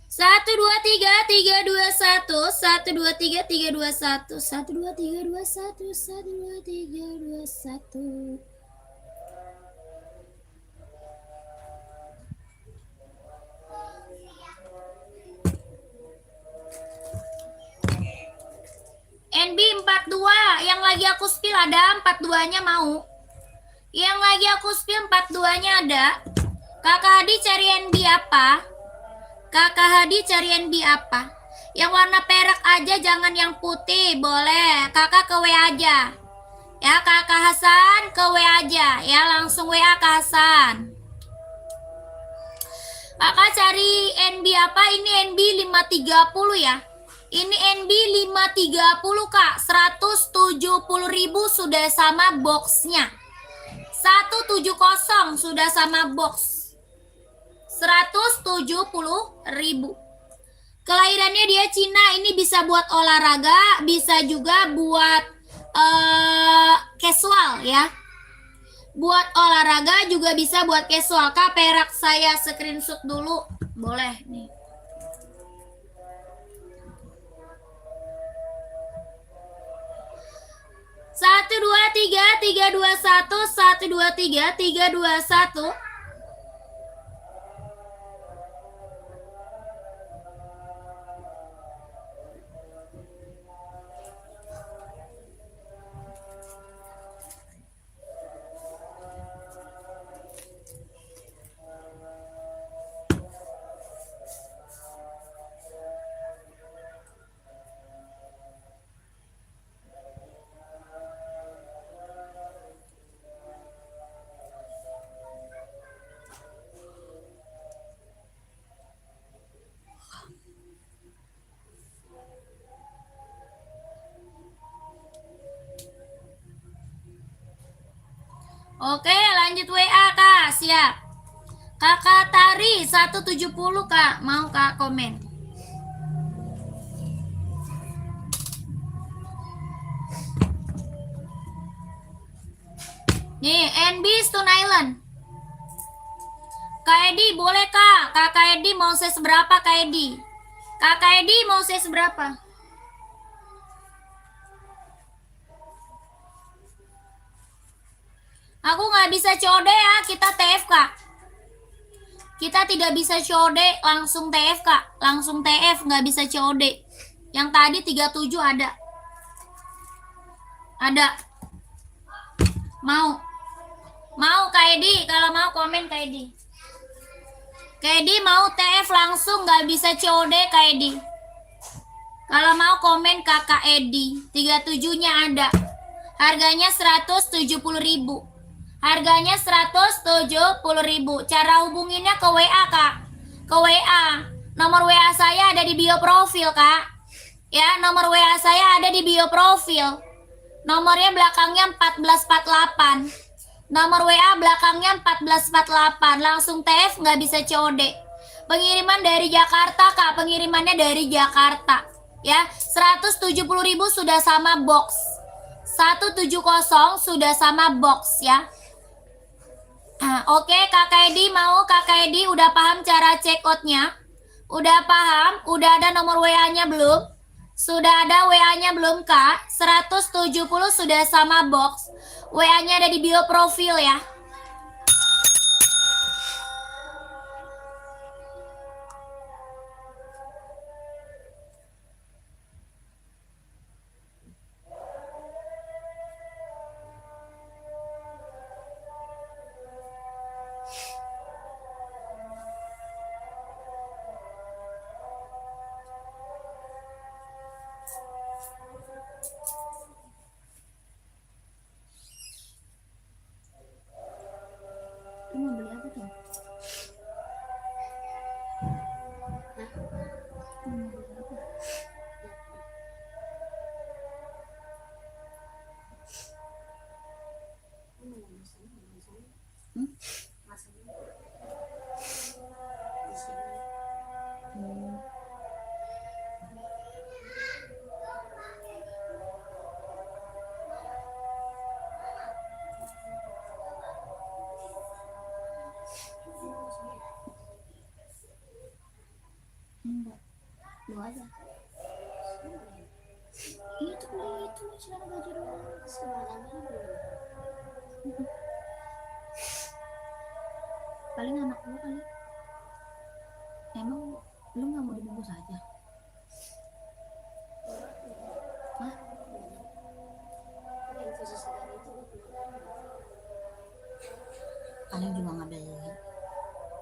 Speaker 2: 123 321 123 321 123 221 123 221. NB 42 yang lagi aku spill ada 42-nya mau. Yang lagi aku spill 42-nya ada. Kakak Hadi cari NB apa? Kakak Hadi cari NB apa? Yang warna perak aja, jangan yang putih. Boleh. Kakak ke WA aja. Ya Kakak Hasan ke WA aja. Ya langsung WA Kak Hasan. Kakak cari NB apa? Ini NB 530 ya. Ini NB 530 kak. 170.000 sudah sama boxnya. 170 sudah sama box. 170.000. Kelahirannya dia Cina. Ini bisa buat olahraga, bisa juga buat casual ya. Buat olahraga juga bisa buat casual. Kak, perak saya screenshot dulu. Boleh nih. Satu dua tiga 21 123 321. Oke, lanjut WA Kak, siap. Kakak Tari 170 Kak, mau Kak komen. Nih, NB Stone Island. Kak Edi boleh Kak? Kakak Edi mau ses berapa Kak Edi? Kakak Edi mau ses berapa? Aku nggak bisa COD ya, kita TF Kak. Kita tidak bisa COD, langsung TF Kak. Langsung TF, nggak bisa COD. Yang tadi 37 ada. Ada. Mau. Mau Kak Edi, kalau mau komen Kak Edi. Kak Edi mau TF langsung, nggak bisa COD Kak Edi. Kalau mau komen Kakak Edi, 37-nya ada. Harganya 170.000. Harganya 170.000. Cara hubunginnya ke WA Kak. Ke WA. Nomor WA saya ada di bio profil Kak. Ya, nomor WA saya ada di bio profil. Nomornya belakangnya 1448. Nomor WA belakangnya 1448. Langsung TF, nggak bisa COD. Pengiriman dari Jakarta Kak. Pengirimannya dari Jakarta. Ya, 170.000 sudah sama box. 170 sudah sama box ya. Oke, Kakak Edi mau? Kakak Edi udah paham cara check outnya? Udah paham? Udah ada nomor WA-nya belum? Sudah ada WA-nya belum Kak? 170 sudah sama box. WA-nya ada di bio profil ya. Lu mau beli apa tuh? Enggak, lu aja. Itu beli itu celana baju doang. Paling anak lu kali. Emang lu nggak mau dibungkus aja? Hah? Paling juga nggak beli.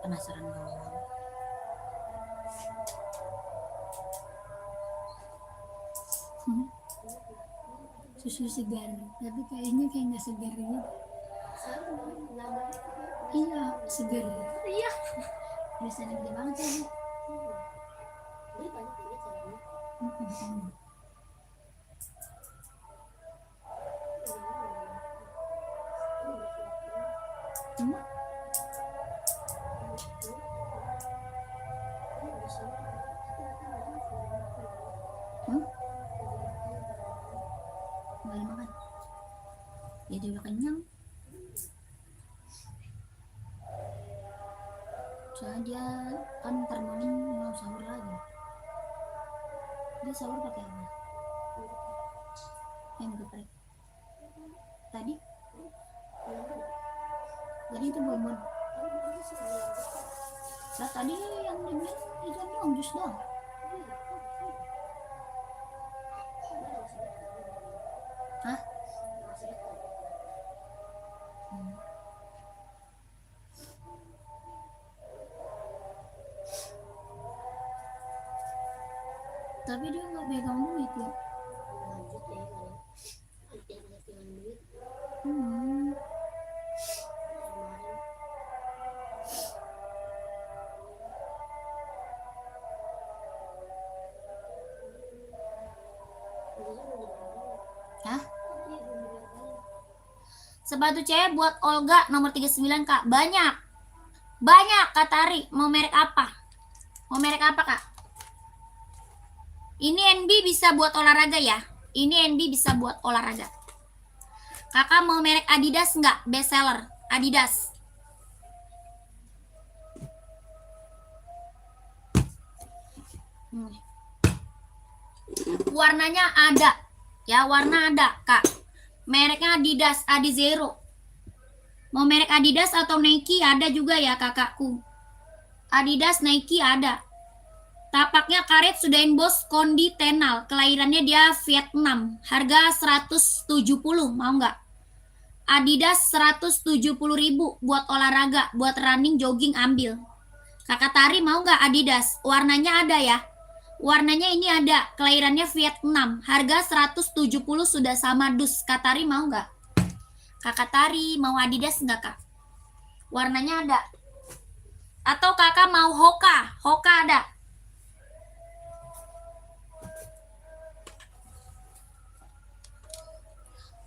Speaker 2: Penasaran doang. Susu segar, tapi kayaknya kayak nggak segar gitu. Iya, segar. Iya. Biasanya gede banget sih. Boleh makan. Ya dia udah kenyang. Soalnya dia kan ntar malam mau sahur lagi. Dia sahur pakai apa? Yang geprek. Tadi itu bonbon. Nah, tadi yang dibilang itu doang, jus doang. Hah? Tapi dia nggak pegang duit ya. Sepatu cewek buat Olga nomor 39 Kak. Banyak. Banyak Kak Tari. Mau merek apa? Mau merek apa Kak? Ini NB bisa buat olahraga ya. Ini NB bisa buat olahraga. Kakak mau merek Adidas nggak? Best seller. Adidas. Warnanya ada. Ya, warna ada, Kak. Mereknya Adidas, Adizero. Mau merek Adidas atau Nike ada juga ya, kakakku. Adidas, Nike ada. Tapaknya karet sudah inbox Kondi Tenal. Kelahirannya dia Vietnam. Harga 170, mau nggak? Adidas 170.000 buat olahraga, buat running, jogging ambil. Kakak Tari mau nggak Adidas? Warnanya ada ya. Warnanya ini ada, kelahirannya Vietnam. Harga 170 sudah sama dus. Kak Tari mau nggak? Kakak Tari mau Adidas nggak Kak? Warnanya ada. Atau kakak mau Hoka? Hoka ada.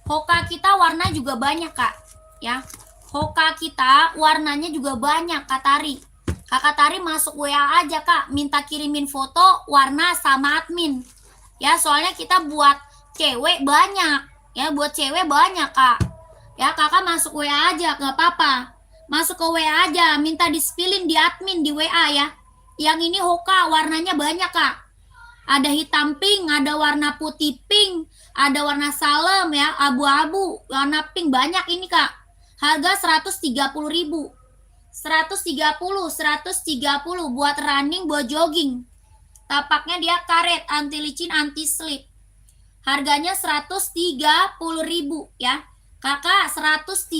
Speaker 2: Hoka kita warna juga banyak Kak. Ya, Hoka kita warnanya juga banyak Kak Tari. Kakak Tari masuk WA aja Kak, minta kirimin foto warna sama admin. Ya, soalnya kita buat cewek banyak. Ya, buat cewek banyak Kak. Ya, kakak masuk WA aja, gak apa-apa. Masuk ke WA aja, minta di-spillin di admin di WA ya. Yang ini Hoka, warnanya banyak Kak. Ada hitam pink, ada warna putih pink, ada warna salem ya, abu-abu, warna pink, banyak ini Kak. Harga 130.000. 130 buat running, buat jogging. Tapaknya dia karet, anti licin, anti slip. Harganya 130.000 ya. Kakak 130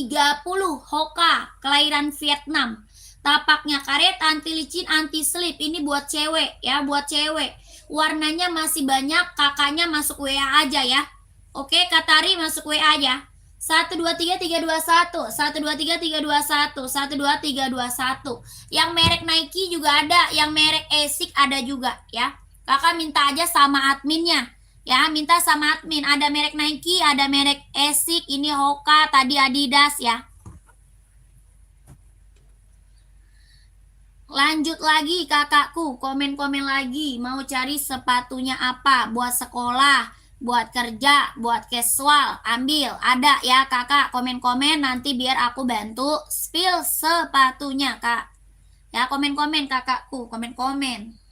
Speaker 2: Hoka, kelahiran Vietnam. Tapaknya karet, anti licin, anti slip. Ini buat cewek ya, buat cewek. Warnanya masih banyak, kakaknya masuk WA aja ya. Oke, Kak Tari masuk WA aja. 123321, 123321, 123321. Yang merek Nike juga ada, yang merek Asics ada juga ya. Kakak minta aja sama adminnya. Ya, minta sama admin. Ada merek Nike, ada merek Asics, ini Hoka, tadi Adidas ya. Lanjut lagi kakakku, komen-komen lagi. Mau cari sepatunya apa? Buat sekolah, buat kerja, buat casual, ambil. Ada ya kakak, komen-komen nanti biar aku bantu spill sepatunya kak. Ya, komen-komen kakakku, komen-komen.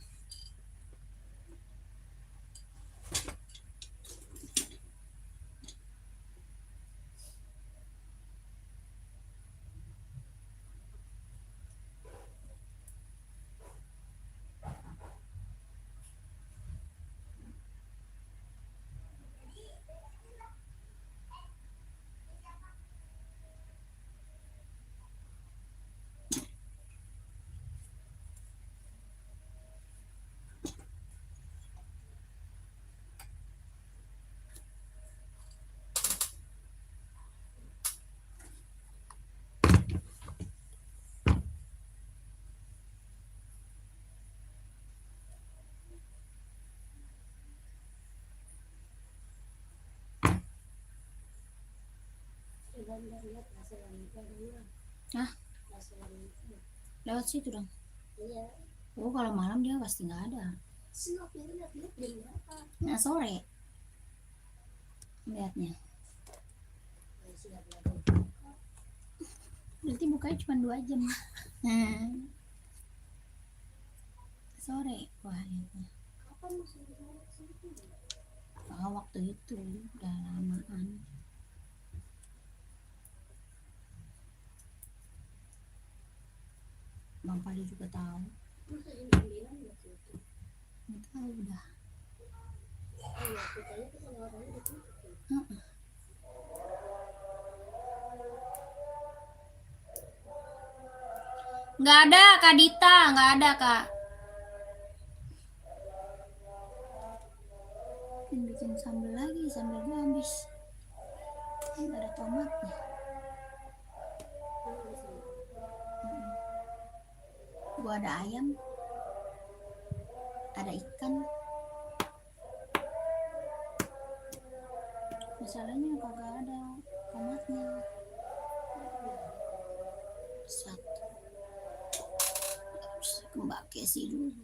Speaker 2: Hah? Lewat situ dong.
Speaker 3: Iya.
Speaker 2: Oh, kalau malam dia pasti nggak ada. Nah, sore lihatnya. Berarti bukanya cuma 2 jam. Sore. Wah, lihatnya. Waktu itu udah lamaan. Bang Pali juga tahu. Nggak tahu udah. Nggak ada Kak Dita, nggak ada Kak. Bikin sambal lagi, sambalnya habis. Nggak ada tomatnya. Gua ada ayam, ada ikan. Masalahnya kagak ada tomatnya. Satu. Harus ke Mbak Kesi dulu.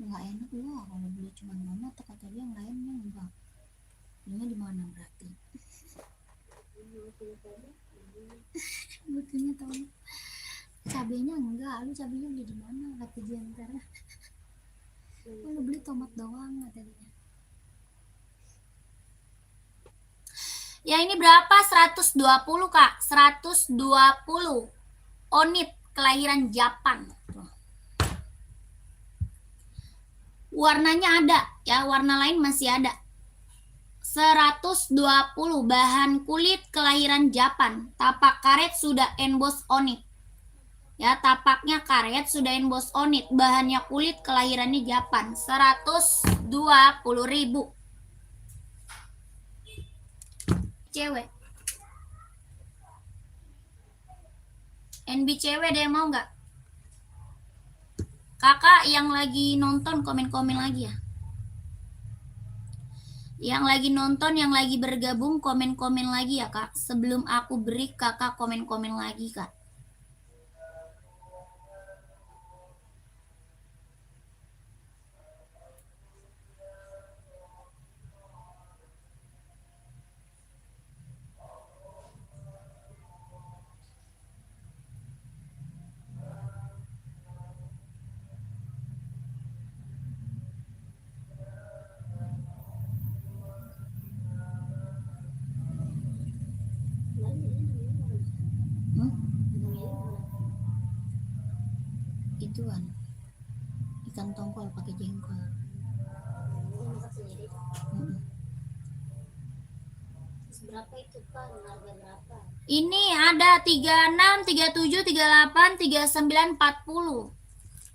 Speaker 2: Nggak enak lah kalau beli cuma mama atau kata dia nggak enak enggak. Belinya di mana berarti? Bukannya tahu. Cabenya enggak, lu cabenya beli di mana? Kata dia ntar. Lu beli tomat doang kata dia. Ya ini berapa? 120 Kak. 120. Onit kelahiran Japan. Warnanya ada ya, warna lain masih ada. 120 bahan kulit kelahiran Japan. Tapak karet sudah emboss onit. Ya, tapaknya karet sudah emboss onit. Bahannya kulit kelahirannya Japan. 120.000. Cewek. NB cewek ada yang mau nggak? Kakak yang lagi nonton komen-komen lagi ya. Yang lagi nonton, yang lagi bergabung komen-komen lagi ya Kak. Sebelum aku break kakak komen-komen lagi Kak. Ituan ikan tongkol pakai jengkol.
Speaker 1: Berapa itu Pak? Harga berapa?
Speaker 2: Ini ada 36, 37, 38, 39, 40.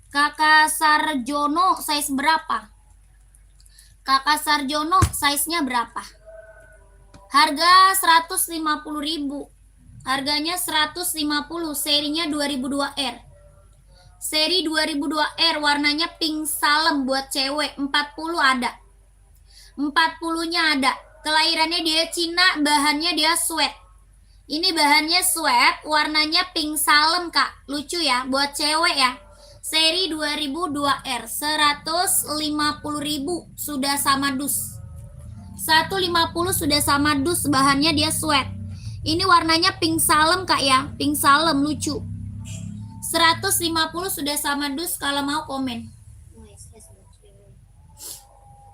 Speaker 2: Kakak Sarjono size berapa? Kakak Sarjono size-nya berapa? Harga 150.000. Harganya 150, serinya 2002R. Seri 2002R warnanya pink salem buat cewek, 40 ada. 40-nya ada. Kelahirannya dia Cina, bahannya dia sweat. Ini bahannya sweat, warnanya pink salem Kak. Lucu ya, buat cewek ya. Seri 2002R, 150.000 sudah sama dus. 150 sudah sama dus, bahannya dia sweat. Ini warnanya pink salem Kak ya, pink salem lucu. 150 sudah sama dus, kalau mau komen.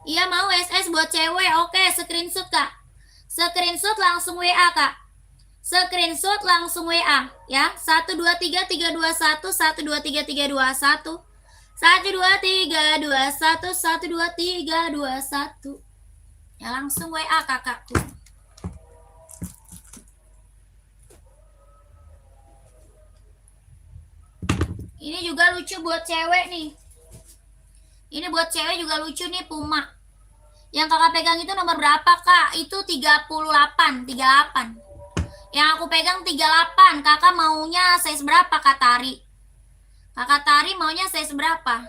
Speaker 2: Iya mau SS buat cewek. Oke, screenshot Kak. Screenshot langsung WA Kak. Screenshot langsung WA ya. 123 321 123 321 123 321 123 321. Ya langsung WA kakakku. Ini juga lucu buat cewek nih. Ini buat cewek juga lucu nih, Puma. Yang kakak pegang itu nomor berapa Kak? Itu 38. Yang aku pegang 38. Kakak maunya size berapa Kak Tari? Kakak Tari maunya size berapa?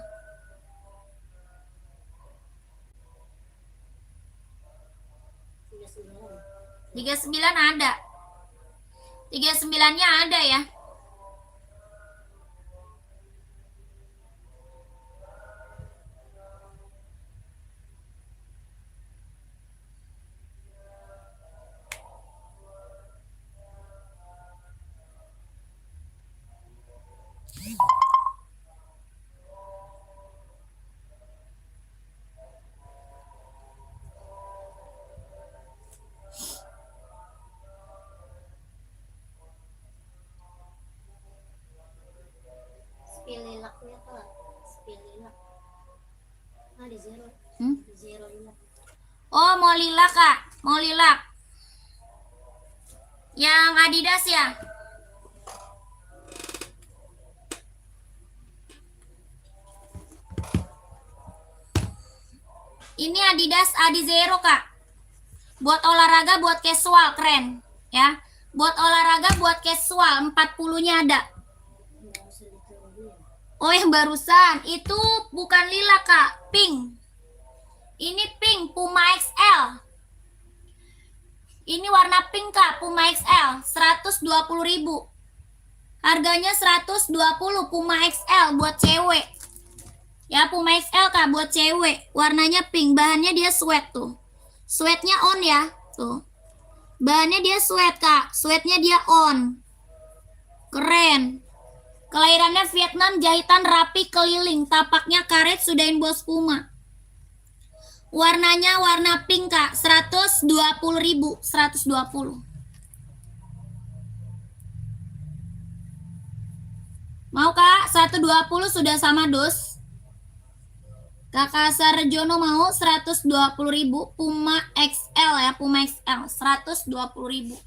Speaker 2: 39 ada. 39-nya ada ya.
Speaker 1: Lilaknya Pak, lilak. Nah di zero. Zero lilak.
Speaker 2: Oh mau lilak Kak, mau lilak. Yang Adidas ya. Ini Adidas Adi Zero Kak. Buat olahraga, buat casual, keren ya. Buat olahraga, buat casual, 40-nya ada. Oh yang barusan itu bukan lila Kak, pink. Ini pink Puma XL. Ini warna pink Kak, Puma XL, 120.000. Harganya 120 Puma XL buat cewek. Ya, Puma XL Kak buat cewek. Warnanya pink, bahannya dia sweat tuh. Sweatnya on ya, tuh. Bahannya dia sweat Kak, sweatnya dia on. Keren. Kelahirannya Vietnam, jahitan rapi keliling, tapaknya karet, sudahin bos Puma. Warnanya warna pink Kak, 120.000, 120. Mau Kak, 120 sudah sama dos. Kakak Sarjono mau 120.000, Puma XL ya, Puma XL, 120.000.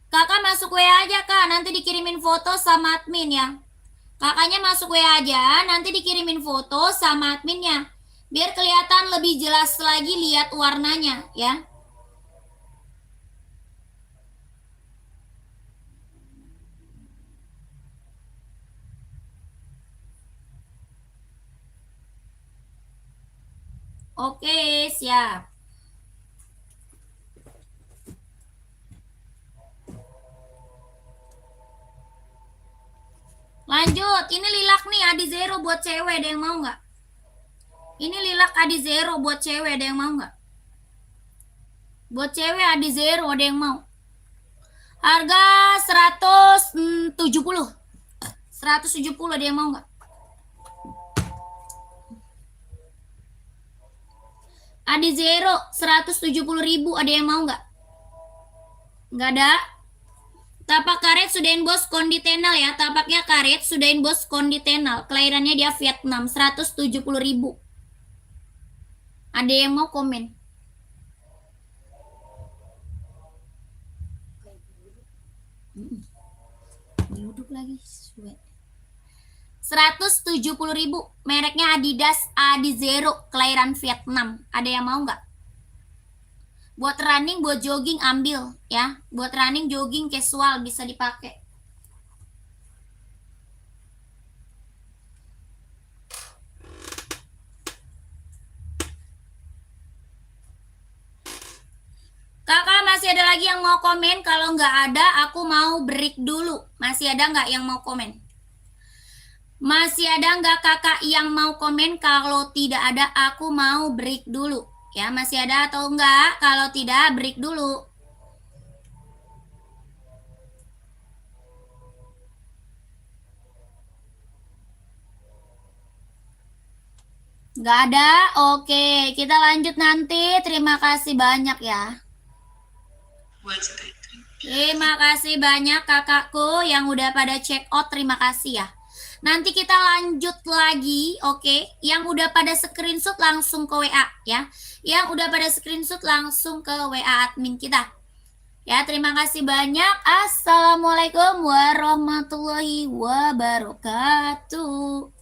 Speaker 2: Kakak masuk WA aja Kak, nanti dikirimin foto sama admin ya. Kakaknya masuk WA aja, nanti dikirimin foto sama adminnya. Biar kelihatan lebih jelas lagi lihat warnanya ya. Oke, siap. Lanjut, ini lilak nih Adi Zero buat cewek, ada yang mau nggak? Ini lilak Adi Zero buat cewek, ada yang mau nggak? Buat cewek Adi Zero, ada yang mau? Harga 170. 170, ada yang mau nggak? Adi Zero 170.000, ada yang mau nggak? Nggak ada. Tapak karet sudahin bos konditenal ya, tapaknya karet sudahin bos konditenal. Kelahirannya dia Vietnam, 170.000. Ada yang mau komen? Duduk lagi, 170.000, mereknya Adidas Adi Zero, kelahiran Vietnam. Ada yang mau nggak? Buat running, buat jogging ambil ya. Buat running, jogging, casual bisa dipakai. Kakak masih ada lagi yang mau komen? Kalau nggak ada, aku mau break dulu. Masih ada nggak yang mau komen? Masih ada nggak kakak yang mau komen? Kalau tidak ada, aku mau break dulu. Ya, masih ada atau enggak? Kalau tidak, break dulu. Nggak ada? Oke, kita lanjut nanti. Terima kasih banyak ya. Terima kasih banyak kakakku yang udah pada check out. Terima kasih ya. Nanti kita lanjut lagi, oke? Yang udah pada screenshot langsung ke WA ya. Yang udah pada screenshot langsung ke WA admin kita. Ya, terima kasih banyak. Assalamualaikum warahmatullahi wabarakatuh.